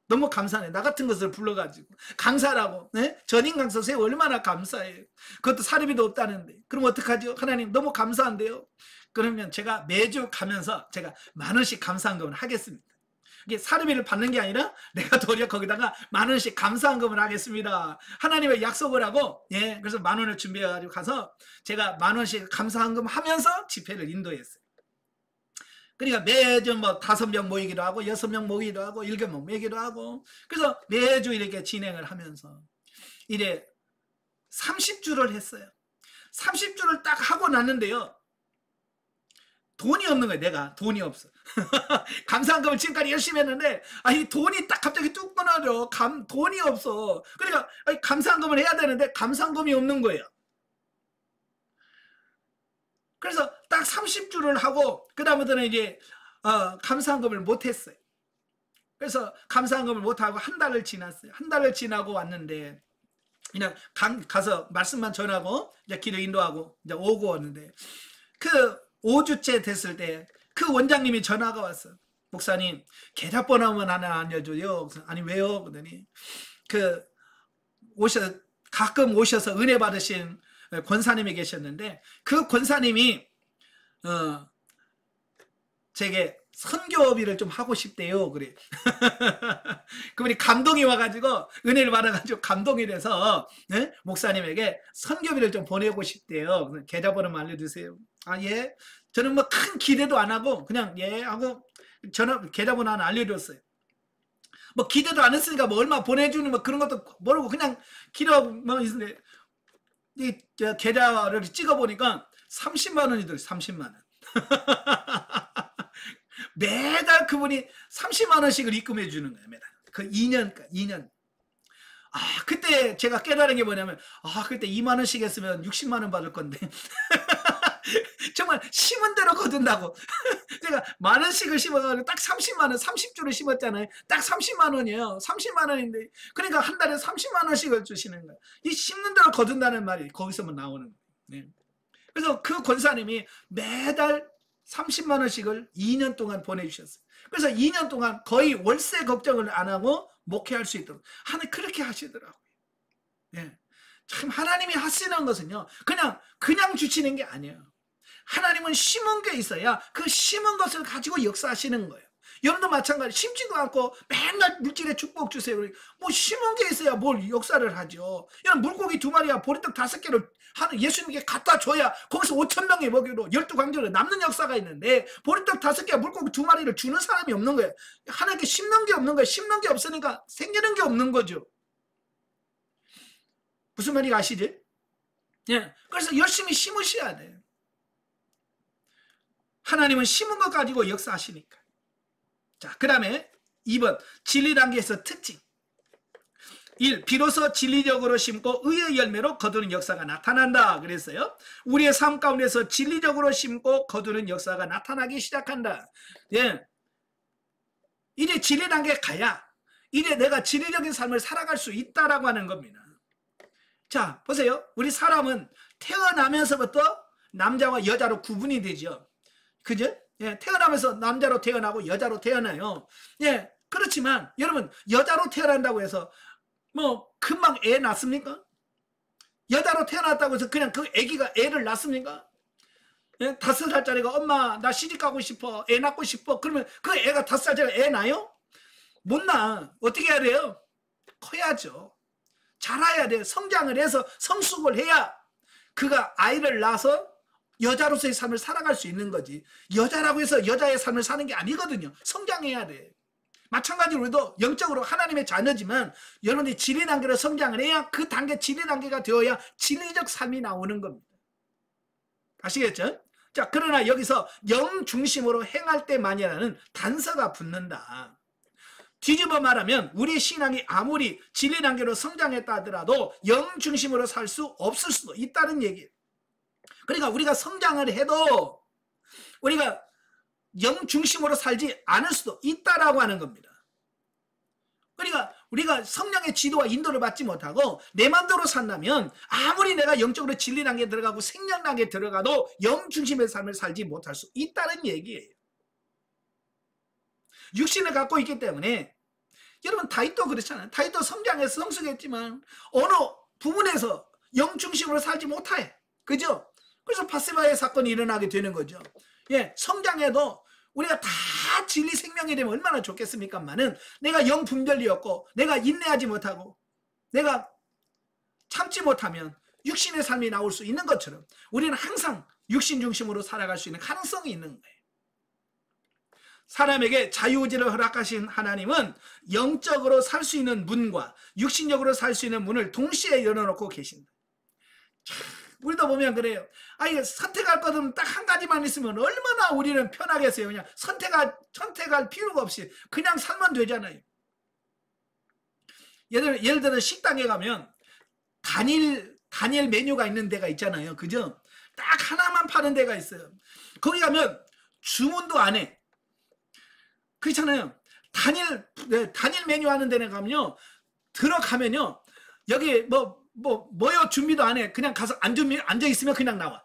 너무 감사하네. 나 같은 것을 불러가지고 강사라고, 네? 전임 강사 세워 얼마나 감사해요. 그것도 사례비도 없다는데. 그럼 어떡하죠? 하나님 너무 감사한데요. 그러면 제가 매주 가면서 제가 10,000원씩 감사한금을 하겠습니다. 이게 사례비를 받는 게 아니라 내가 도리어 거기다가 10,000원씩 감사한금을 하겠습니다. 하나님의 약속을 하고, 예, 그래서 10,000원을 준비해가지고 가서 제가 10,000원씩 감사한금 하면서 집회를 인도했어요. 그러니까 매주 뭐 5명 모이기도 하고 6명 모이기도 하고 7명 모이기도 하고, 그래서 매주 이렇게 진행을 하면서 이래 30주를 했어요. 30주를 딱 하고 났는데요, 돈이 없는 거예요. 내가 돈이 없어. 감사한금을 지금까지 열심히 했는데 이 돈이 딱 갑자기 뚝 끊어져. 돈이 없어. 그러니까 감사한금을 해야 되는데 감사한금이 없는 거예요. 그래서 딱 30주를 하고 그 다음부터는 이제 감사한금을 못했어요. 그래서 감사한금을 못하고 한 달을 지났어요. 한 달을 지나고 왔는데 그냥 가서 말씀만 전하고 이제 기도 인도하고 이제 오고 왔는데, 그 5주째 됐을 때 그 원장님이 전화가 왔어요. 목사님, 계좌번호만 하나 알려줘요. 아니 왜요? 그러더니 가끔 오셔서 은혜 받으신 권사님이 계셨는데 그 권사님이 제게 선교비를 좀 하고 싶대요. 그래. 그분이 감동이 와가지고 은혜를 받아가지고 감동이 돼서, 네? 목사님에게 선교비를 좀 보내고 싶대요. 계좌번호만 알려주세요. 예. 저는 뭐 큰 기대도 안 하고 그냥 예 하고 계좌번호 하나 알려줬어요. 뭐 기대도 안 했으니까 뭐 얼마 보내주는 뭐 그런 것도 모르고 그냥 기도하고 있는데 이 계좌를 찍어보니까 30만 원이 들어요. 30만 원. 매달 그분이 30만 원씩을 입금해 주는 거예요. 매달. 그 2년. 그때 제가 깨달은 게 뭐냐면, 그때 2만 원씩 했으면 60만 원 받을 건데. 정말 심은 대로 거둔다고. 제가 10,000원씩을 심어가지고 딱 30만 원, 30주를 심었잖아요. 딱 30만 원이에요. 30만 원인데. 그러니까 한 달에 30만 원씩을 주시는 거예요. 이 심는 대로 거둔다는 말이 거기서만 나오는 거예요. 네. 그래서 그 권사님이 매달 30만 원씩을 2년 동안 보내주셨어요. 그래서 2년 동안 거의 월세 걱정을 안 하고 목회할 수 있도록 하나님 그렇게 하시더라고요. 예. 참 하나님이 하시는 것은요, 그냥 주시는 게 아니에요. 하나님은 심은 게 있어야 그 심은 것을 가지고 역사하시는 거예요. 여러분도 마찬가지. 심지도 않고 맨날 물질의 축복 주세요. 뭐 심은 게 있어야 뭘 역사를 하죠. 여러분, 물고기 2마리와 보리떡 5개를 예수님께 갖다 줘야 거기서 5,000명이 먹이로 12광주로 남는 역사가 있는데, 보리떡 5개와 물고기 2마리를 주는 사람이 없는 거예요. 하나님께 심는 게 없는 거예요. 심는 게 없으니까 생기는 게 없는 거죠. 무슨 말인지 아시지? 예. 그래서 열심히 심으셔야 돼요. 하나님은 심은 것 가지고 역사하시니까. 자, 그 다음에 2번, 진리 단계에서 특징. 1. 비로소 진리적으로 심고 의의 열매로 거두는 역사가 나타난다. 그랬어요. 우리의 삶 가운데서 진리적으로 심고 거두는 역사가 나타나기 시작한다. 예. 이제 진리 단계에 가야 이제 내가 진리적인 삶을 살아갈 수 있다라고 하는 겁니다. 자, 보세요. 우리 사람은 태어나면서부터 남자와 여자로 구분이 되죠. 그죠? 예, 태어나면서 남자로 태어나고 여자로 태어나요. 예, 그렇지만 여러분, 여자로 태어난다고 해서 뭐 금방 애 낳습니까? 여자로 태어났다고 해서 그냥 그 애기가 애를 낳습니까? 예, 5살짜리가 엄마 나 시집가고 싶어, 애 낳고 싶어, 그러면 그 애가 5살짜리 애 낳아요? 못 낳아. 어떻게 해야 돼요? 커야죠. 자라야 돼요. 성장을 해서 성숙을 해야 그가 아이를 낳아서 여자로서의 삶을 살아갈 수 있는 거지. 여자라고 해서 여자의 삶을 사는 게 아니거든요. 성장해야 돼. 마찬가지로 우리도 영적으로 하나님의 자녀지만 여러분들이 진리 단계로 성장을 해야 그 단계, 진리 단계가 되어야 진리적 삶이 나오는 겁니다. 아시겠죠? 자, 그러나 여기서 영 중심으로 행할 때만이라는 단서가 붙는다. 뒤집어 말하면 우리 신앙이 아무리 진리 단계로 성장했다 하더라도 영 중심으로 살 수 없을 수도 있다는 얘기예요. 그러니까 우리가 성장을 해도 우리가 영 중심으로 살지 않을 수도 있다라고 하는 겁니다. 그러니까 우리가 성령의 지도와 인도를 받지 못하고 내 맘대로 산다면 아무리 내가 영적으로 진리 단계에 들어가고 생명 단계에 들어가도 영 중심의 삶을 살지 못할 수 있다는 얘기예요. 육신을 갖고 있기 때문에 여러분 다윗도 그렇잖아요. 다윗도 성장해서 성숙했지만 어느 부분에서 영 중심으로 살지 못해. 그죠? 그래서 바세바의 사건이 일어나게 되는 거죠. 예, 성장해도 우리가 다 진리 생명이 되면 얼마나 좋겠습니까만은 내가 영 분별이었고 내가 인내하지 못하고 내가 참지 못하면 육신의 삶이 나올 수 있는 것처럼 우리는 항상 육신 중심으로 살아갈 수 있는 가능성이 있는 거예요. 사람에게 자유의지를 허락하신 하나님은 영적으로 살 수 있는 문과 육신적으로 살 수 있는 문을 동시에 열어놓고 계신다. 우리도 보면 그래요. 아니, 선택할 거든 딱 한 가지만 있으면 얼마나 우리는 편하겠어요. 그냥 선택할 필요가 없이 그냥 살면 되잖아요. 예를 들어 식당에 가면 단일 메뉴가 있는 데가 있잖아요. 그죠? 딱 하나만 파는 데가 있어요. 거기 가면 주문도 안 해. 그렇잖아요. 단일 메뉴 하는 데는 가면요. 들어가면요. 여기 뭐요 준비도 안 해. 그냥 가서 앉아 있으면 그냥 나와.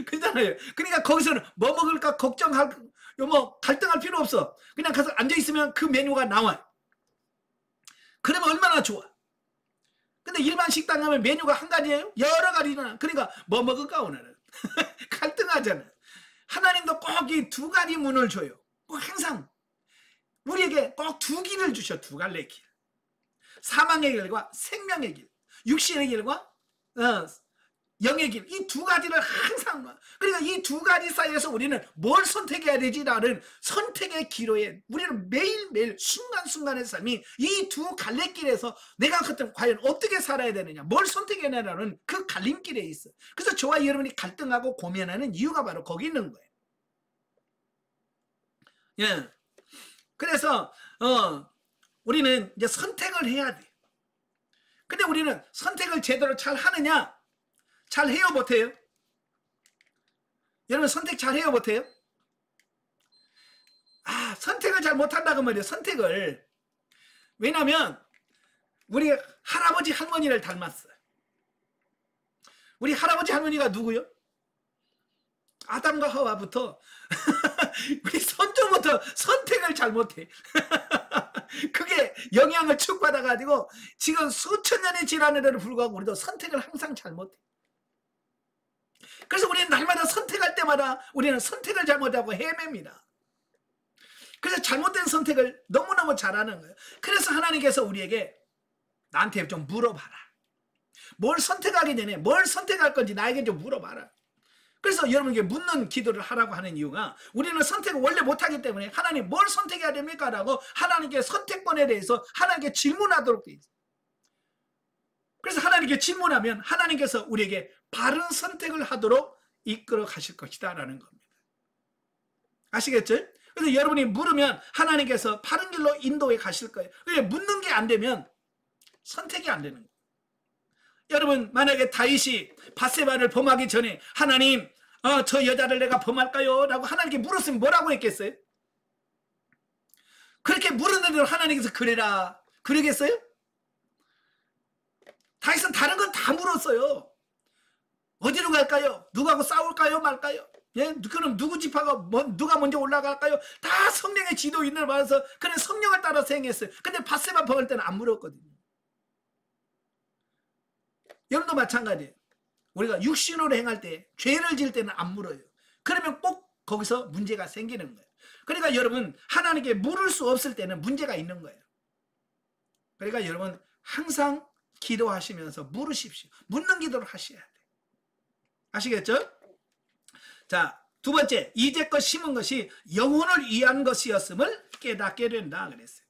그렇잖아요. 그러니까 거기서는 뭐 먹을까 갈등할 필요 없어. 그냥 가서 앉아 있으면 그 메뉴가 나와. 그러면 얼마나 좋아. 근데 일반 식당 가면 메뉴가 한 가지예요? 여러 가지나. 그러니까 뭐 먹을까 오늘은. 갈등하잖아. 하나님도 꼭 이 두 가지 문을 줘요. 꼭 항상 우리에게 꼭 두 길을 주셔. 두 갈래 길. 사망의 길과 생명의 길. 육신의 길과 영의 길. 이 두 가지를 항상, 그러니까 이 두 가지 사이에서 우리는 뭘 선택해야 되지라는 선택의 기로에 우리는 매일매일 순간순간의 삶이 이 두 갈래길에서 내가 그때 과연 어떻게 살아야 되느냐, 뭘 선택해야 되냐는 그 갈림길에 있어. 그래서 저와 여러분이 갈등하고 고민하는 이유가 바로 거기 있는 거예요. 예. 그래서 우리는 이제 선택을 해야 돼. 근데 우리는 선택을 제대로 잘 하느냐? 잘 해요, 못해요? 여러분 선택 잘 해요, 못해요? 선택을 잘 못한다고 말이에요. 선택을. 왜냐면 우리 할아버지 할머니를 닮았어요. 우리 할아버지 할머니가 누구요? 아담과 하와부터 우리 선조부터 선택을 잘 못해. 그게 영향을 축받아가지고 지금 수천 년이 지났는데도 불구하고 우리도 선택을 항상 잘 못해. 그래서 우리는 날마다 선택할 때마다 우리는 선택을 잘못하고 헤맵니다. 그래서 잘못된 선택을 너무너무 잘하는 거예요. 그래서 하나님께서 우리에게 나한테 좀 물어봐라. 뭘 선택하기 전에 뭘 선택할 건지 나에게 좀 물어봐라. 그래서 여러분에게 묻는 기도를 하라고 하는 이유가 우리는 선택을 원래 못하기 때문에 하나님 뭘 선택해야 됩니까? 라고 하나님께 선택권에 대해서 하나님께 질문하도록 되어 있어요. 그래서 하나님께 질문하면 하나님께서 우리에게 바른 선택을 하도록 이끌어 가실 것이다 라는 겁니다. 아시겠죠? 그래서 여러분이 물으면 하나님께서 바른 길로 인도해 가실 거예요. 그런데 묻는 게 안 되면 선택이 안 되는 거예요. 여러분 만약에 다윗이 바세바를 범하기 전에 하나님 저 여자를 내가 범할까요? 라고 하나님께 물었으면 뭐라고 했겠어요? 그렇게 물었는데 하나님께서 그래라 그러겠어요? 다윗은 다른 건 다 물었어요. 어디로 갈까요? 누구하고 싸울까요? 말까요? 예? 그럼 누구 지파가 누가 먼저 올라갈까요? 다 성령의 지도 인도를 받아서 그냥 성령을 따라서 행했어요. 근데 바세바 범할 때는 안 물었거든요. 여러분도 마찬가지예요. 우리가 육신으로 행할 때 죄를 지을 때는 안 물어요. 그러면 꼭 거기서 문제가 생기는 거예요. 그러니까 여러분 하나님께 물을 수 없을 때는 문제가 있는 거예요. 그러니까 여러분 항상 기도하시면서 물으십시오. 묻는 기도를 하셔야 돼요. 아시겠죠? 자, 두 번째, 이제껏 심은 것이 영혼을 위한 것이었음을 깨닫게 된다 그랬어요.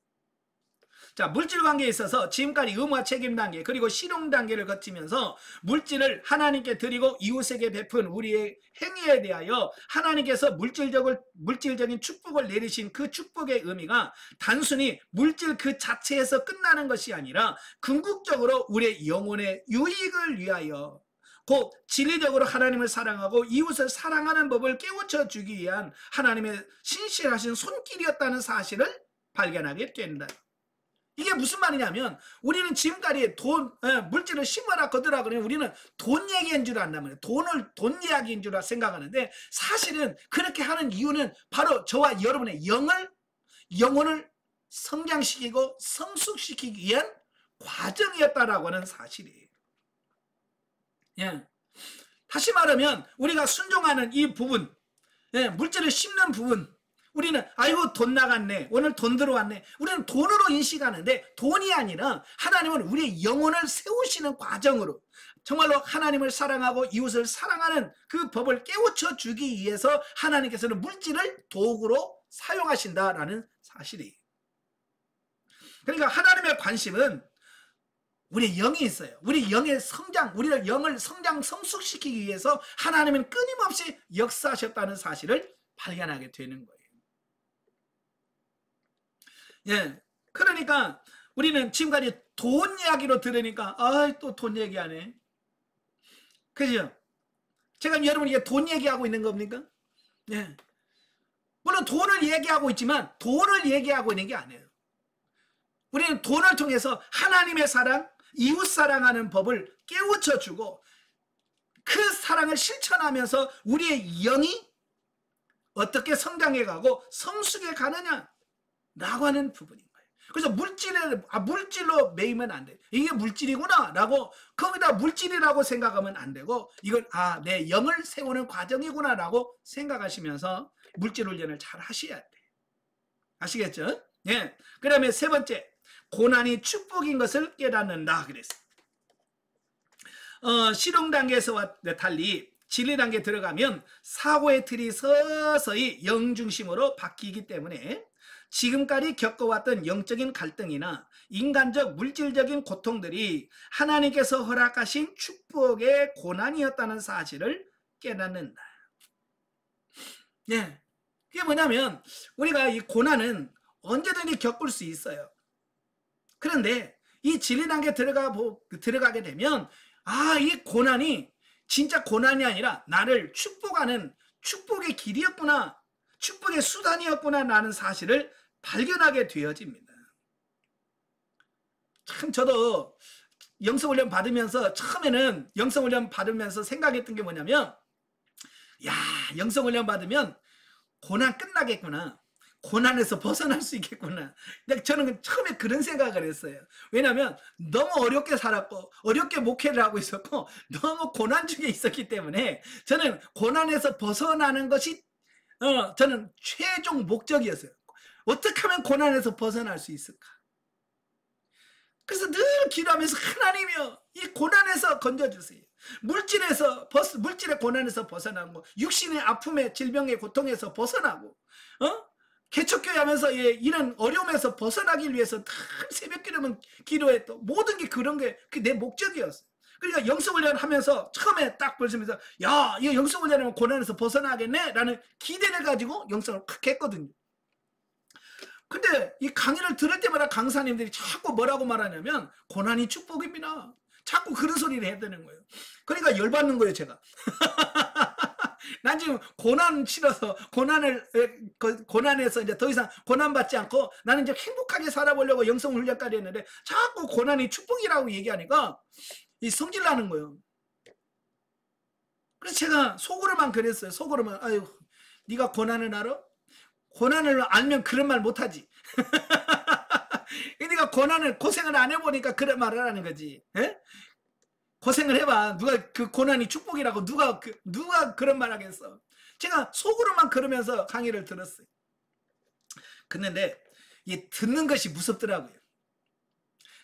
자, 물질 관계에 있어서 지금까지 의무와 책임 단계 그리고 실용 단계를 거치면서 물질을 하나님께 드리고 이웃에게 베푼 우리의 행위에 대하여 하나님께서 물질적인 축복을 내리신 그 축복의 의미가 단순히 물질 그 자체에서 끝나는 것이 아니라 궁극적으로 우리의 영혼의 유익을 위하여 곧 진리적으로 하나님을 사랑하고 이웃을 사랑하는 법을 깨우쳐 주기 위한 하나님의 신실하신 손길이었다는 사실을 발견하게 된다. 이게 무슨 말이냐면 우리는 지금까지 물질을 심어라 거두라 그러면 우리는 돈 얘기인 줄 안단 말이에요. 돈 이야기인 줄 생각하는데 사실은 그렇게 하는 이유는 바로 저와 여러분의 영혼을 성장시키고 성숙시키기 위한 과정이었다라고 하는 사실이에요. 예. 다시 말하면 우리가 순종하는 이 부분, 예, 물질을 심는 부분, 우리는 아이고 돈 나갔네, 오늘 돈 들어왔네, 우리는 돈으로 인식하는데 돈이 아니라 하나님은 우리의 영혼을 세우시는 과정으로 정말로 하나님을 사랑하고 이웃을 사랑하는 그 법을 깨우쳐 주기 위해서 하나님께서는 물질을 도구로 사용하신다라는 사실이에요. 그러니까 하나님의 관심은 우리의 영이 있어요. 우리 영의 성장, 우리의 영을 성숙시키기 위해서 하나님은 끊임없이 역사하셨다는 사실을 발견하게 되는 거예요. 예, 그러니까 우리는 지금까지 돈 이야기로 들으니까 또 돈 얘기하네. 그죠? 제가 여러분에게 돈 얘기하고 있는 겁니까? 예. 물론 돈을 얘기하고 있지만 돈을 얘기하고 있는 게 아니에요. 우리는 돈을 통해서 하나님의 사랑, 이웃 사랑하는 법을 깨우쳐 주고 그 사랑을 실천하면서 우리의 영이 어떻게 성장해 가고 성숙해 가느냐라고 하는 부분인 거예요. 그래서 물질로 매이면 안 돼. 이게 물질이구나 라고 거기다 물질이라고 생각하면 안 되고 이건 내 영을 세우는 과정이구나 라고 생각하시면서 물질 훈련을 잘 하셔야 돼. 아시겠죠? 예. 그 다음에 세 번째, 고난이 축복인 것을 깨닫는다 그랬어요. 실용 단계에서와 달리 진리 단계에 들어가면 사고의 틀이 서서히 영 중심으로 바뀌기 때문에 지금까지 겪어왔던 영적인 갈등이나 인간적 물질적인 고통들이 하나님께서 허락하신 축복의 고난이었다는 사실을 깨닫는다. 네. 그게 뭐냐면 우리가 이 고난은 언제든지 겪을 수 있어요. 그런데 이 진리 단계에 들어가게 되면 이 고난이 진짜 고난이 아니라 나를 축복하는 축복의 길이었구나, 축복의 수단이었구나 라는 사실을 발견하게 되어집니다. 참 저도 영성훈련 받으면서 처음에는 영성훈련 받으면서 생각했던 게 뭐냐면 영성훈련 받으면 고난 끝나겠구나, 고난에서 벗어날 수 있겠구나. 저는 처음에 그런 생각을 했어요. 왜냐하면 너무 어렵게 살았고 어렵게 목회를 하고 있었고 너무 고난 중에 있었기 때문에 저는 고난에서 벗어나는 것이 저는 최종 목적이었어요. 어떻게 하면 고난에서 벗어날 수 있을까? 그래서 늘 기도하면서 하나님이여 이 고난에서 건져주세요. 물질의 고난에서 벗어나고 육신의 아픔의 질병의 고통에서 벗어나고 개척교회 하면서 이런 어려움에서 벗어나기 위해서 다 새벽 기도했던 모든 게 그런 게 내 목적이었어요. 그러니까 영성훈련 하면서 처음에 딱 보시면서 이거 영성훈련 하면 고난에서 벗어나겠네 라는 기대를 가지고 영성을 탁 했거든요. 근데 이 강의를 들을 때마다 강사님들이 자꾸 뭐라고 말하냐면 고난이 축복입니다. 자꾸 그런 소리를 해야 되는 거예요. 그러니까 열받는 거예요, 제가. 난 지금 고난 치러서 고난에서 이제 더 이상 고난받지 않고 나는 이제 행복하게 살아보려고 영성 훈련까지 했는데 자꾸 고난이 축복이라고 얘기하니까 이 성질 나는 거예요. 그래서 제가 속으로만 그랬어요. 속으로만 네가 고난을 알아? 고난을 알면 그런 말 못하지. 네가 고생을 안 해보니까 그런 말을 하는 거지. 에? 고생을 해봐. 누가 그 고난이 축복이라고 누가 그런 말 하겠어. 제가 속으로만 그러면서 강의를 들었어요. 그런데 이 듣는 것이 무섭더라고요.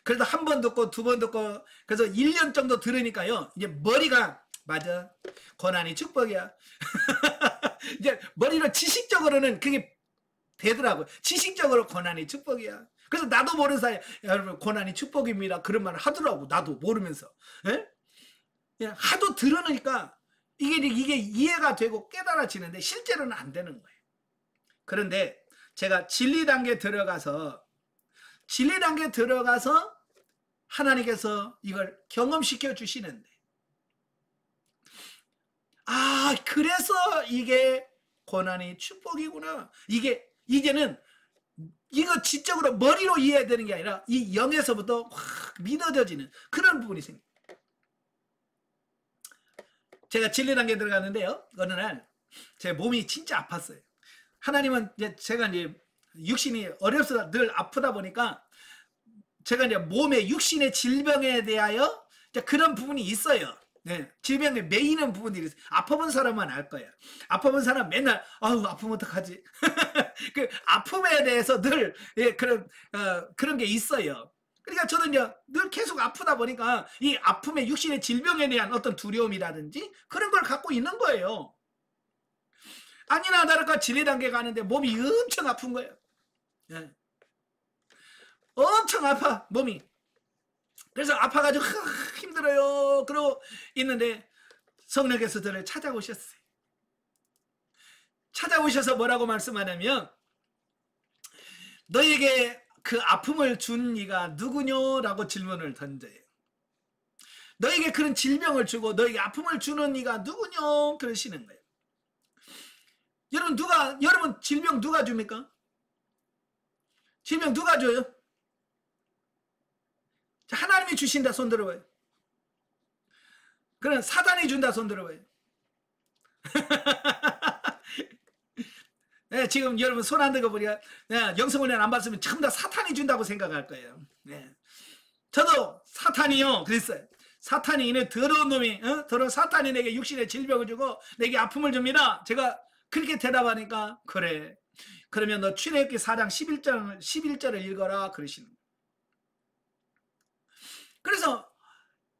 그래도 한 번 듣고 두 번 듣고 그래서 1년 정도 들으니까요. 이제 머리가 맞아. 고난이 축복이야. 이제 머리로 지식적으로는 그게 되더라고요. 지식적으로 고난이 축복이야. 그래서 나도 모르는 사이에 여러분 고난이 축복입니다. 그런 말을 하더라고. 나도 모르면서. 하도 들으니까 이게 이해가 되고 깨달아지는데 실제로는 안 되는 거예요. 그런데 제가 진리 단계에 들어가서 하나님께서 이걸 경험시켜 주시는데 그래서 이게 고난이 축복이구나. 이제는 이거 지적으로 머리로 이해해야 되는 게 아니라 이 영에서부터 확 믿어져지는 그런 부분이 생겨요. 제가 진리 단계에 들어갔는데요. 어느 날 제 몸이 진짜 아팠어요. 하나님은 이제 제가 이제 육신이 어려서 늘 아프다 보니까 제가 이제 몸의 육신의 질병에 대하여 이제 그런 부분이 있어요. 네, 질병에 매이는 부분들이 있어요. 아파본 사람만 알 거예요. 아파본 사람 맨날 아우 아프면 어떡하지? 그 아픔에 대해서 늘 예, 그런 게 있어요. 그러니까 저는 이제 늘 계속 아프다 보니까 이 아픔의 육신의 질병에 대한 어떤 두려움이라든지 그런 걸 갖고 있는 거예요. 아니나 다를까 진리 단계 가는데 몸이 엄청 아픈 거예요. 예. 엄청 아파 몸이. 그래서 아파가지고 힘들어요. 그러고 있는데 성령께서 저를 찾아오셨어요. 찾아오셔서 뭐라고 말씀하냐면 너에게 그 아픔을 준 이가 누구뇨? 라고 질문을 던져요. 너에게 그런 질병을 주고 너에게 아픔을 주는 이가 누구뇨? 그러시는 거예요. 여러분 질병 누가 줍니까? 질병 누가 줘요? 하나님이 주신다 손 들어봐요. 그럼 사단이 준다 손 들어봐요. 네, 지금 여러분 손 안 들고 보니까 영성훈련 안 받으면 전부 다 사탄이 준다고 생각할 거예요. 네. 저도 사탄이요 그랬어요. 사탄이 이네 더러운 놈이 더러운 사탄이 내게 육신의 질병을 주고 내게 아픔을 줍니다. 제가 그렇게 대답하니까 그래. 그러면 너 출애굽기 4장 11절을 읽어라 그러시는 거예요. 그래서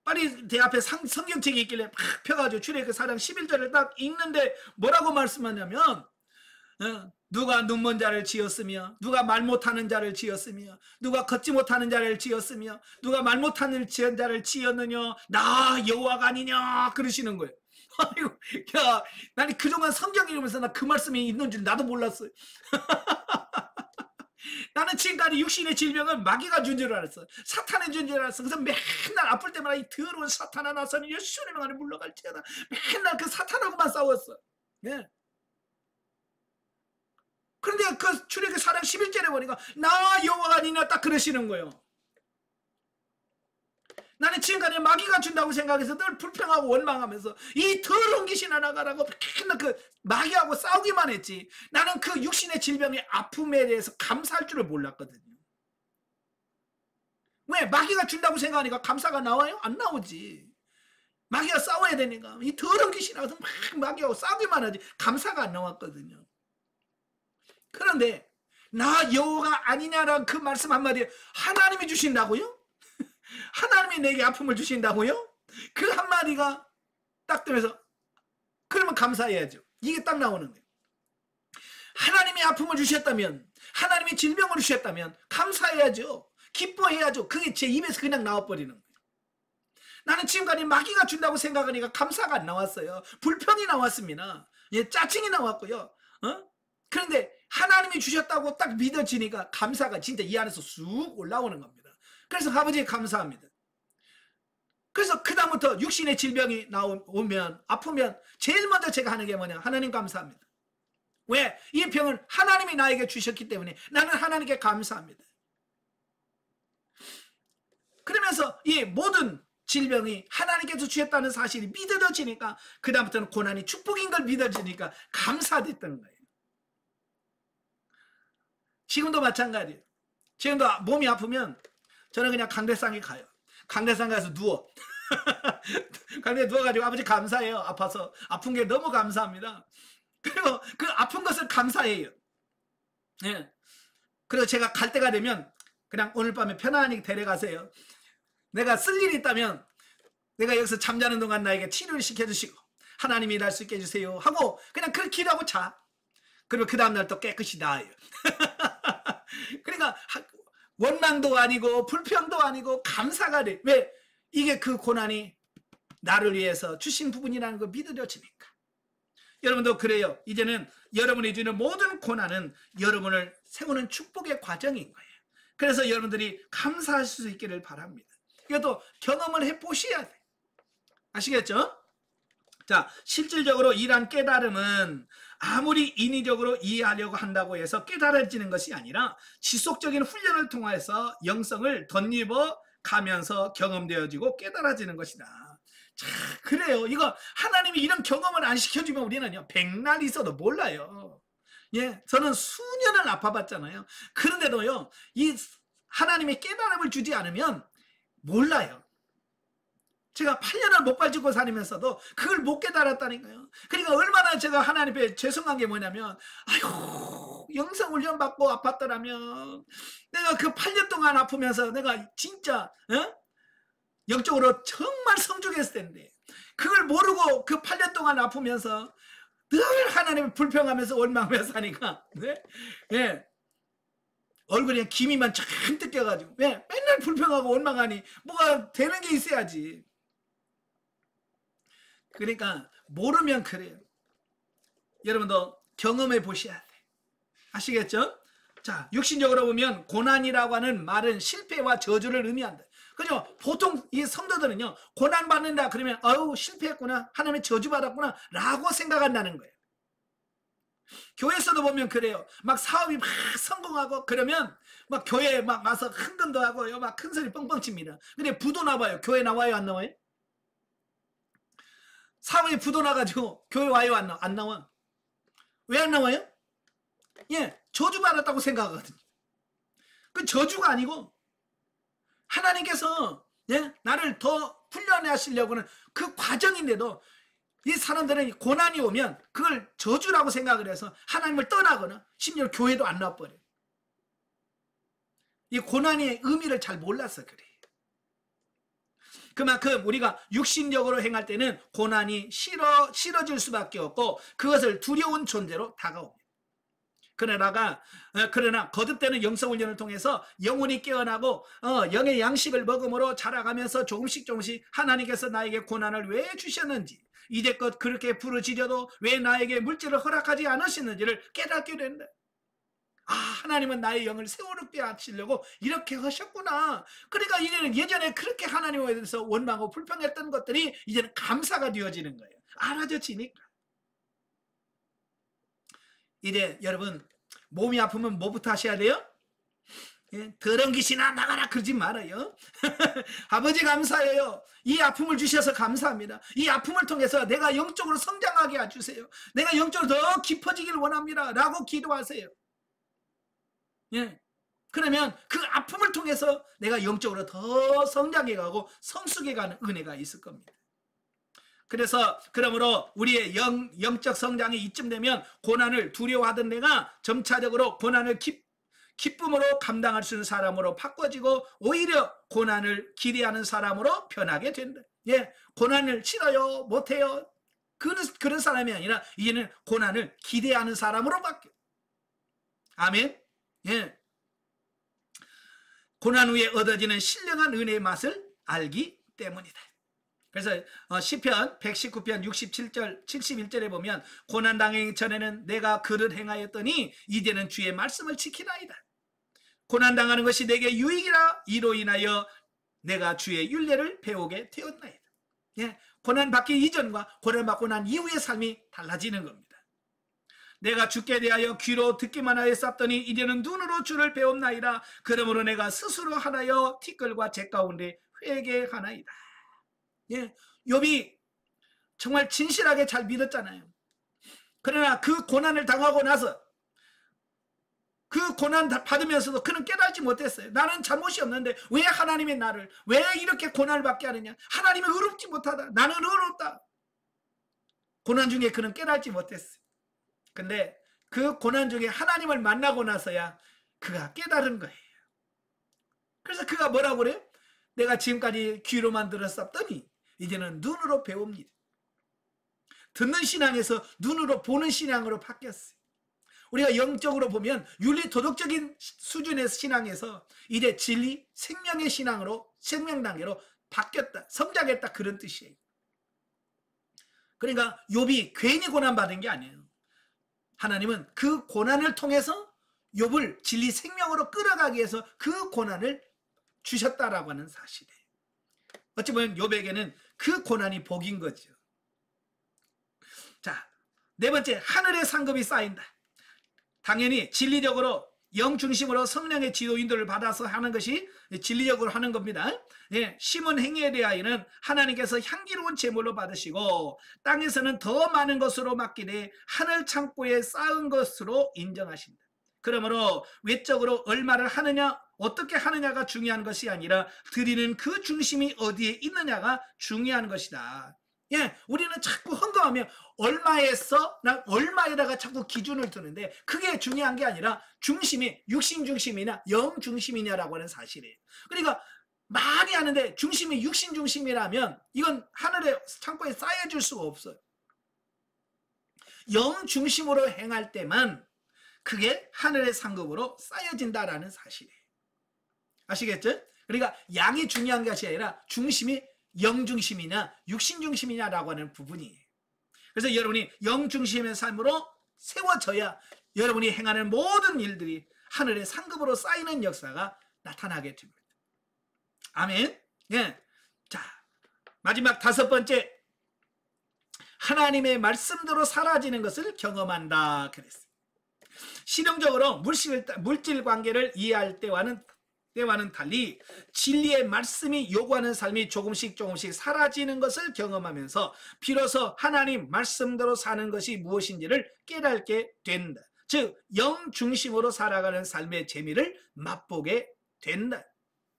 빨리 제 앞에 성경책이 있길래 막 펴가지고 출애굽기 4장 11절을 딱 읽는데 뭐라고 말씀하냐면 누가 눈먼 자를 지었으며 누가 말 못하는 자를 지었으며 누가 걷지 못하는 자를 지었으며 누가 말 못하는 자를 지었느냐 나 여호와가 아니냐 그러시는 거예요. 아이고, 야, 나는 그동안 성경 읽으면서 나 그 말씀이 있는 줄 나도 몰랐어요. 나는 지금까지 육신의 질병은 마귀가 준 줄 알았어. 사탄이 준 줄 알았어. 그래서 맨날 아플 때마다 이 더러운 사탄아 나서는 예수의 명 안에 물러갈지어다. 맨날 그 사탄하고만 싸웠어. 네. 그런데 그 출애굽기 4장 11절에 보니까 나 여호와가 아니냐 딱 그러시는 거예요. 나는 지금까지 마귀가 준다고 생각해서 늘 불평하고 원망하면서 이 더러운 귀신 하나가라고 맨날 그 마귀하고 싸우기만 했지. 나는 그 육신의 질병의 아픔에 대해서 감사할 줄을 몰랐거든요. 왜? 마귀가 준다고 생각하니까 감사가 나와요? 안 나오지. 마귀가 싸워야 되니까 이 더러운 귀신 하고서 막 마귀하고 싸우기만 하지 감사가 안 나왔거든요. 그런데 나 여호와가 아니냐라는 그 말씀 한마디에 하나님이 주신다고요? 하나님이 내게 아픔을 주신다고요? 그 한마디가 딱 뜨면서 그러면 감사해야죠. 이게 딱 나오는 거예요. 하나님이 아픔을 주셨다면 하나님이 질병을 주셨다면 감사해야죠. 기뻐해야죠. 그게 제 입에서 그냥 나와버리는 거예요. 나는 지금까지 마귀가 준다고 생각하니까 감사가 안 나왔어요. 불평이 나왔습니다. 예, 짜증이 나왔고요. 그런데 하나님이 주셨다고 딱 믿어지니까 감사가 진짜 이 안에서 쑥 올라오는 겁니다. 그래서 아버지 감사합니다. 그래서 그 다음부터 육신의 질병이 오면 아프면 제일 먼저 제가 하는 게 뭐냐 하나님 감사합니다. 왜? 이 병을 하나님이 나에게 주셨기 때문에 나는 하나님께 감사합니다. 그러면서 이 모든 질병이 하나님께서 주셨다는 사실이 믿어지니까 그 다음부터는 고난이 축복인 걸 믿어지니까 감사됐던 거예요. 지금도 마찬가지예요. 지금도 몸이 아프면 저는 그냥 강대상에 가요. 강대상 가서 누워. 강대에 누워가지고 아버지 감사해요. 아파서 아픈 게 너무 감사합니다. 그리고 그 아픈 것을 감사해요. 예. 그리고 제가 갈 때가 되면 그냥 오늘 밤에 편안히 데려가세요. 내가 쓸 일이 있다면 내가 여기서 잠자는 동안 나에게 치료를 시켜주시고 하나님이 일할 수 있게 해주세요 하고 그냥 그렇게 기도하고 자. 그러면 그 다음날 또 깨끗이 나아요. 그러니까 원망도 아니고 불평도 아니고 감사가 돼. 왜? 이게 그 고난이 나를 위해서 주신 부분이라는 걸 믿어지니까. 여러분도 그래요. 이제는 여러분이 주는 모든 고난은 여러분을 세우는 축복의 과정인 거예요. 그래서 여러분들이 감사하실 수 있기를 바랍니다. 이것도 경험을 해보셔야 돼. 아시겠죠? 자, 실질적으로 이러한 깨달음은 아무리 인위적으로 이해하려고 한다고 해서 깨달아지는 것이 아니라 지속적인 훈련을 통해서 영성을 덧입어 가면서 경험되어지고 깨달아지는 것이다. 자, 그래요. 이거 하나님이 이런 경험을 안 시켜주면 우리는요, 백날 있어도 몰라요. 예, 저는 수년을 아파봤잖아요. 그런데도요, 이 하나님의 깨달음을 주지 않으면 몰라요. 제가 8년을 못 발짓고 살면서도 그걸 못 깨달았다니까요. 그러니까 얼마나 제가 하나님께 죄송한 게 뭐냐면, 아이고, 영성훈련 받고 아팠더라면 내가 그 8년 동안 아프면서 내가 진짜 영적으로 정말 성숙했을 텐데, 그걸 모르고 그 8년 동안 아프면서 늘 하나님을 불평하면서 원망하면서 사니까, 네? 예. 얼굴에 기미만 잔뜩 껴가지고, 예, 맨날 불평하고 원망하니 뭐가 되는 게 있어야지. 그러니까 모르면 그래요. 여러분도 경험해 보셔야 돼. 아시겠죠? 자, 육신적으로 보면 고난이라고 하는 말은 실패와 저주를 의미한다. 그죠? 보통 이 성도들은요, 고난 받는다 그러면 아유 실패했구나, 하나님의 저주 받았구나 라고 생각한다는 거예요. 교회에서도 보면 그래요. 막 사업이 막 성공하고 그러면 막 교회에 막 와서 흥금도 하고요, 막 큰 소리 뻥뻥 칩니다. 근데 부도 나와요. 교회 나와요, 안 나와요? 사업이 부도 나가지고 교회 와요, 안 나와? 왜 안 나와요? 예, 저주 받았다고 생각하거든요. 그 저주가 아니고 하나님께서, 예, 나를 더 훈련해 하시려고는 그 과정인데도 이 사람들은 고난이 오면 그걸 저주라고 생각을 해서 하나님을 떠나거나 심지어 교회도 안 나와버려요. 이 고난의 의미를 잘 몰라서 그래요. 그만큼 우리가 육신적으로 행할 때는 고난이 싫어질 수밖에 없고 그것을 두려운 존재로 다가옵니다. 그러나 거듭되는 영성훈련을 통해서 영혼이 깨어나고 영의 양식을 먹음으로 자라가면서 조금씩 하나님께서 나에게 고난을 왜 주셨는지, 이제껏 그렇게 부르짖어도 왜 나에게 물질을 허락하지 않으셨는지를 깨닫게 된다. 아, 하나님은 나의 영을 세워롭게 하시려고 이렇게 하셨구나. 그러니까 이제는 예전에 그렇게 하나님에 대해서 원망하고 불평했던 것들이 이제는 감사가 되어지는 거예요. 알아져지니까. 이제 여러분, 몸이 아프면 뭐부터 하셔야 돼요? 예, 더러운 귀신아 나가라 그러지 말아요. 아버지 감사해요. 이 아픔을 주셔서 감사합니다. 이 아픔을 통해서 내가 영적으로 성장하게 해주세요. 내가 영적으로 더 깊어지길 원합니다 라고 기도하세요. 예, 그러면 그 아픔을 통해서 내가 영적으로 더 성장해가고 성숙해가는 은혜가 있을 겁니다. 그래서 그러므로 우리의 영적 성장이 이쯤 되면 고난을 두려워하던 내가 점차적으로 고난을 기쁨으로 감당할 수 있는 사람으로 바꿔지고 오히려 고난을 기대하는 사람으로 변하게 된다. 예, 고난을 싫어요, 못해요, 그런 사람이 아니라 이제는 고난을 기대하는 사람으로 바뀌어. 아멘. 예, 고난 후에 얻어지는 신령한 은혜의 맛을 알기 때문이다. 그래서 시편 119편 67절 71절에 보면 고난 당하기 전에는 내가 그릇 행하였더니 이제는 주의 말씀을 지키나이다. 고난 당하는 것이 내게 유익이라 이로 인하여 내가 주의 율례를 배우게 되었나이다. 예, 고난 받기 이전과 고난 받고 난 이후의 삶이 달라지는 겁니다. 내가 주께 대하여 귀로 듣기만 하였었더니 이제는 눈으로 주를 배웠나이다. 그러므로 내가 스스로 하나여 티끌과 재 가운데 회개하나이다. 예, 욥이 정말 진실하게 잘 믿었잖아요. 그러나 그 고난을 당하고 나서 그 고난 받으면서도 그는 깨닫지 못했어요. 나는 잘못이 없는데 왜 하나님이 나를 왜 이렇게 고난을 받게 하느냐. 하나님은 의롭지 못하다. 나는 의롭다. 고난 중에 그는 깨닫지 못했어요. 근데 그 고난 중에 하나님을 만나고 나서야 그가 깨달은 거예요. 그래서 그가 뭐라고 그래요? 내가 지금까지 귀로만 들었었더니 이제는 눈으로 배웁니다. 듣는 신앙에서 눈으로 보는 신앙으로 바뀌었어요. 우리가 영적으로 보면 윤리 도덕적인 수준의 신앙에서 이제 진리, 생명의 신앙으로, 생명 단계로 바뀌었다, 성장했다, 그런 뜻이에요. 그러니까 욥이 괜히 고난 받은 게 아니에요. 하나님은 그 고난을 통해서 욥을 진리 생명으로 끌어가기 위해서 그 고난을 주셨다라고 하는 사실이에요. 어찌 보면 욥에게는 그 고난이 복인 거죠. 네 번째, 하늘의 상급이 쌓인다. 당연히 진리적으로 영 중심으로 성령의 지도 인도를 받아서 하는 것이 진리적으로 하는 겁니다. 예, 심은 행위에 대하여는 하나님께서 향기로운 제물로 받으시고 땅에서는 더 많은 것으로 맡기되 하늘 창고에 쌓은 것으로 인정하신다. 그러므로 외적으로 얼마를 하느냐, 어떻게 하느냐가 중요한 것이 아니라 드리는 그 중심이 어디에 있느냐가 중요한 것이다. 예, 우리는 자꾸 헌금하면 얼마에 써? 난 얼마에다가 자꾸 기준을 두는데 그게 중요한 게 아니라 중심이 육신 중심이냐 영 중심이냐라고 하는 사실이에요. 그러니까 많이 하는데 중심이 육신 중심이라면 이건 하늘의 창고에 쌓여줄 수가 없어요. 영 중심으로 행할 때만 그게 하늘의 상급으로 쌓여진다라는 사실이에요. 아시겠죠? 그러니까 양이 중요한 것이 아니라 중심이 영중심이냐 육신중심이냐라고 하는 부분이에요. 그래서 여러분이 영중심의 삶으로 세워져야 여러분이 행하는 모든 일들이 하늘의 상급으로 쌓이는 역사가 나타나게 됩니다. 아멘. 예. 자, 마지막 다섯 번째, 하나님의 말씀대로 사라지는 것을 경험한다 그랬어요. 실용적으로 물질 관계를 이해할 때와는 달리 진리의 말씀이 요구하는 삶이 조금씩 사라지는 것을 경험하면서 비로소 하나님 말씀대로 사는 것이 무엇인지를 깨닫게 된다. 즉 영 중심으로 살아가는 삶의 재미를 맛보게 된다.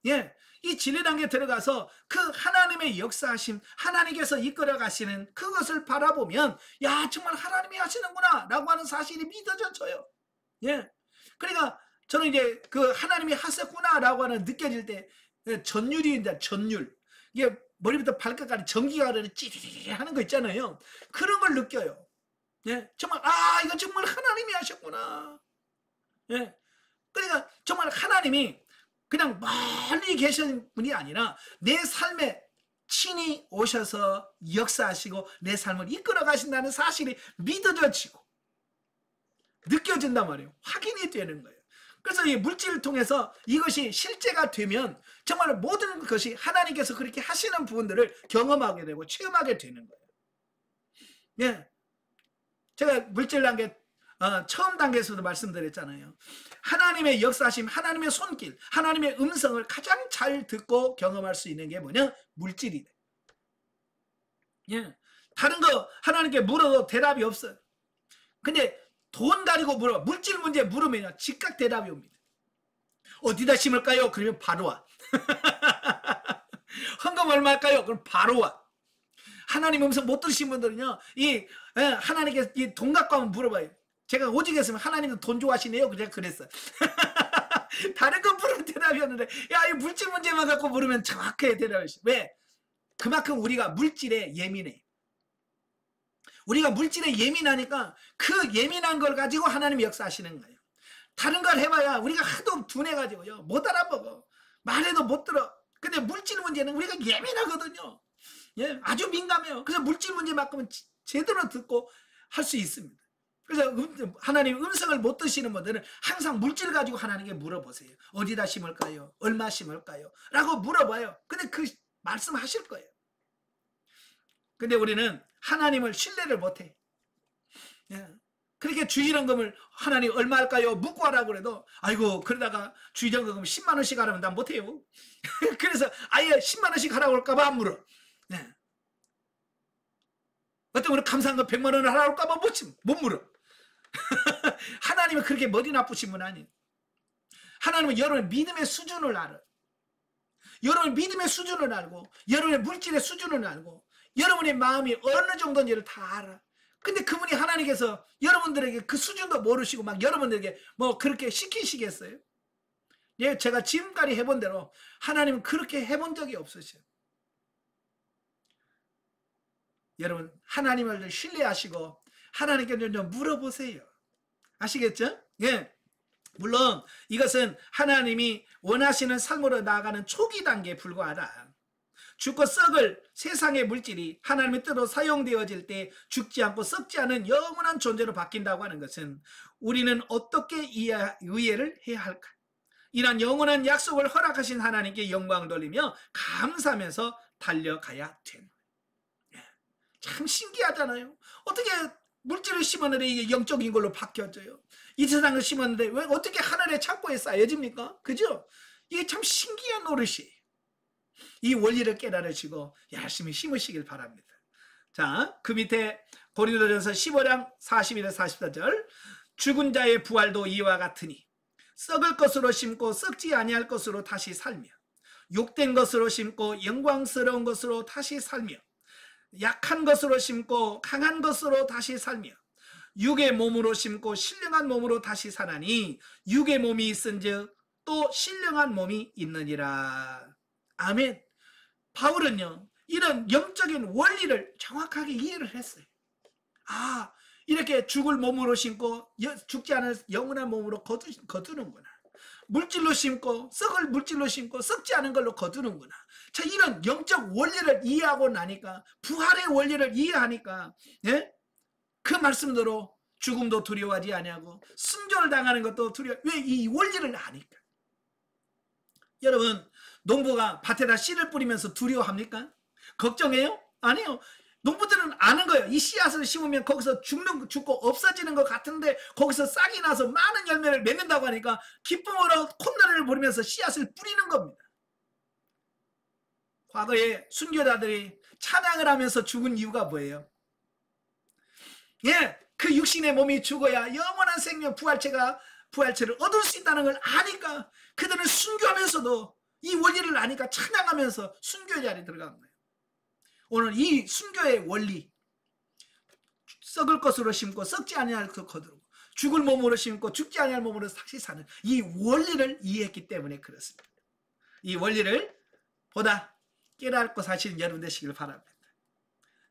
예, 이 진리 단계에 들어가서 그 하나님의 역사하심, 하나님께서 이끌어 가시는 그것을 바라보면 야, 정말 하나님이 하시는구나 라고 하는 사실이 믿어져요. 예, 그러니까 저는 이제 그 하나님이 하셨구나라고 하는 느껴질 때 전율입니다. 전율. 이게 머리부터 발끝까지 전기가 찌릿 하는 거 있잖아요. 그런 걸 느껴요. 예, 정말 이거 정말 하나님이 하셨구나. 예, 그러니까 정말 하나님이 그냥 멀리 계신 분이 아니라 내 삶에 친히 오셔서 역사하시고 내 삶을 이끌어 가신다는 사실이 믿어져지고 느껴진단 말이에요. 확인이 되는 거예요. 그래서 이 물질을 통해서 이것이 실제가 되면 정말 모든 것이 하나님께서 그렇게 하시는 부분들을 경험하게 되고 체험하게 되는 거예요. 예, 제가 물질 단계 처음 단계에서도 말씀드렸잖아요. 하나님의 역사하심, 하나님의 손길, 하나님의 음성을 가장 잘 듣고 경험할 수 있는 게 뭐냐? 물질이래. 예, 다른 거 하나님께 물어도 대답이 없어요. 근데 돈 가지고 물어, 물질 문제 물으면 즉각 대답이 옵니다. 어디다 심을까요? 그러면 바로 와. 헌금 얼마일까요? 그럼 바로 와. 하나님 음성 못 들으신 분들은요, 하나님께 이 돈 갖고 하면 물어봐요. 제가 오직 했으면 하나님은 돈 좋아하시네요. 제가 그랬어요. 다른 건 물으면 대답이 없는데, 야, 이 물질 문제만 갖고 물으면 정확하게 대답이 있어요. 왜? 그만큼 우리가 물질에 예민해. 우리가 물질에 예민하니까 그 예민한 걸 가지고 하나님이 역사하시는 거예요. 다른 걸 해봐야 우리가 하도 둔해가지고요, 못 알아보고 말해도 못 들어. 근데 물질 문제는 우리가 예민하거든요. 예, 아주 민감해요. 그래서 물질 문제만큼은 제대로 듣고 할 수 있습니다. 그래서 하나님 음성을 못 드시는 분들은 항상 물질 가지고 하나님께 물어보세요. 어디다 심을까요? 얼마 심을까요? 라고 물어봐요. 근데 그 말씀하실 거예요. 근데 우리는 하나님을 신뢰를 못해. 예. 그렇게 주일헌금을 하나님 얼마 할까요? 묻고 하라고 그래도 아이고 그러다가 주일헌금 10만 원씩 하라면 난 못해요. 그래서 아예 10만 원씩 하라고 할까봐 안 물어. 예. 어떤 분은 감사한 거 100만 원을 하라고 할까봐 못 물어. 하나님은 그렇게 머리 나쁘신 분 아니에요. 하나님은 여러분의 믿음의 수준을 알아요. 여러분의 믿음의 수준을 알고 여러분의 물질의 수준을 알고 여러분의 마음이 어느 정도인지를 다 알아. 근데 그분이 하나님께서 여러분들에게 그 수준도 모르시고 막 여러분들에게 뭐 그렇게 시키시겠어요? 예, 제가 지금까지 해본 대로 하나님은 그렇게 해본 적이 없으셔요. 여러분 하나님을 신뢰하시고 하나님께 좀 물어보세요. 아시겠죠? 예. 물론 이것은 하나님이 원하시는 삶으로 나아가는 초기 단계에 불과하다. 죽고 썩을 세상의 물질이 하나님의 뜻으로 사용되어질 때 죽지 않고 썩지 않은 영원한 존재로 바뀐다고 하는 것은 우리는 어떻게 이해를 해야 할까? 이런 영원한 약속을 허락하신 하나님께 영광 돌리며 감사하면서 달려가야 됩니다. 참 신기하잖아요. 어떻게 물질을 심었는데 이게 영적인 걸로 바뀌어져요. 이 세상을 심었는데 왜 어떻게 하늘의 창고에 쌓여집니까? 그죠? 이게 참 신기한 노릇이에요. 이 원리를 깨달으시고 열심히 심으시길 바랍니다. 자, 그 밑에 고린도전서 15장 41절 44절 죽은 자의 부활도 이와 같으니 썩을 것으로 심고 썩지 아니할 것으로 다시 살며 욕된 것으로 심고 영광스러운 것으로 다시 살며 약한 것으로 심고 강한 것으로 다시 살며 육의 몸으로 심고 신령한 몸으로 다시 사나니 육의 몸이 있은즉 또 신령한 몸이 있느니라. 아멘. 바울은요 이런 영적인 원리를 정확하게 이해를 했어요. 아, 이렇게 죽을 몸으로 심고 죽지 않을 영원한 몸으로 거두는구나. 물질로 심고 썩을 물질로 심고 썩지 않은 걸로 거두는구나. 자, 이런 영적 원리를 이해하고 나니까 부활의 원리를 이해하니까 예? 그 말씀대로 죽음도 두려워하지 아니하고 순교를 당하는 것도 두려워. 왜? 이 원리를 아니까. 여러분 농부가 밭에다 씨를 뿌리면서 두려워합니까? 걱정해요? 아니요. 농부들은 아는 거예요. 이 씨앗을 심으면 거기서 죽고 없어지는 것 같은데 거기서 싹이 나서 많은 열매를 맺는다고 하니까 기쁨으로 콧노래를 부르면서 씨앗을 뿌리는 겁니다. 과거에 순교자들이 찬양을 하면서 죽은 이유가 뭐예요? 예, 그 육신의 몸이 죽어야 영원한 생명 부활체를 얻을 수 있다는 걸 아니까 그들은 순교하면서도 이 원리를 아니까 찬양하면서 순교 자리에 들어간 거예요. 오늘 이 순교의 원리, 썩을 것으로 심고 썩지 아니할 것 거두고 죽을 몸으로 심고 죽지 아니할 몸으로 다시 사는 이 원리를 이해했기 때문에 그렇습니다. 이 원리를 보다 깨닫고 사시는 여러분 되시길 바랍니다.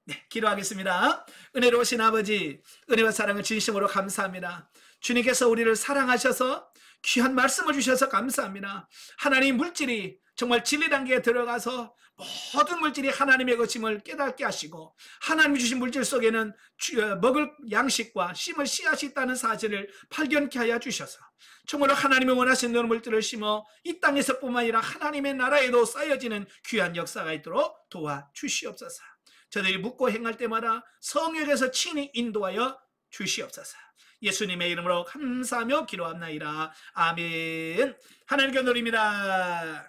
네, 기도하겠습니다. 은혜로우신 아버지, 은혜와 사랑을 진심으로 감사합니다. 주님께서 우리를 사랑하셔서 귀한 말씀을 주셔서 감사합니다. 하나님 물질이 정말 진리 단계에 들어가서 모든 물질이 하나님의 것임을 깨닫게 하시고 하나님이 주신 물질 속에는 먹을 양식과 심을 씨앗이 있다는 사실을 발견케 하여 주셔서 정말로 하나님이 원하시는 물질을 심어 이 땅에서뿐만 아니라 하나님의 나라에도 쌓여지는 귀한 역사가 있도록 도와주시옵소서. 저들이 묻고 행할 때마다 성령에서 친히 인도하여 주시옵소서. 예수님의 이름으로 감사하며 기도합나이다. 아멘. 하나님께 드립니다.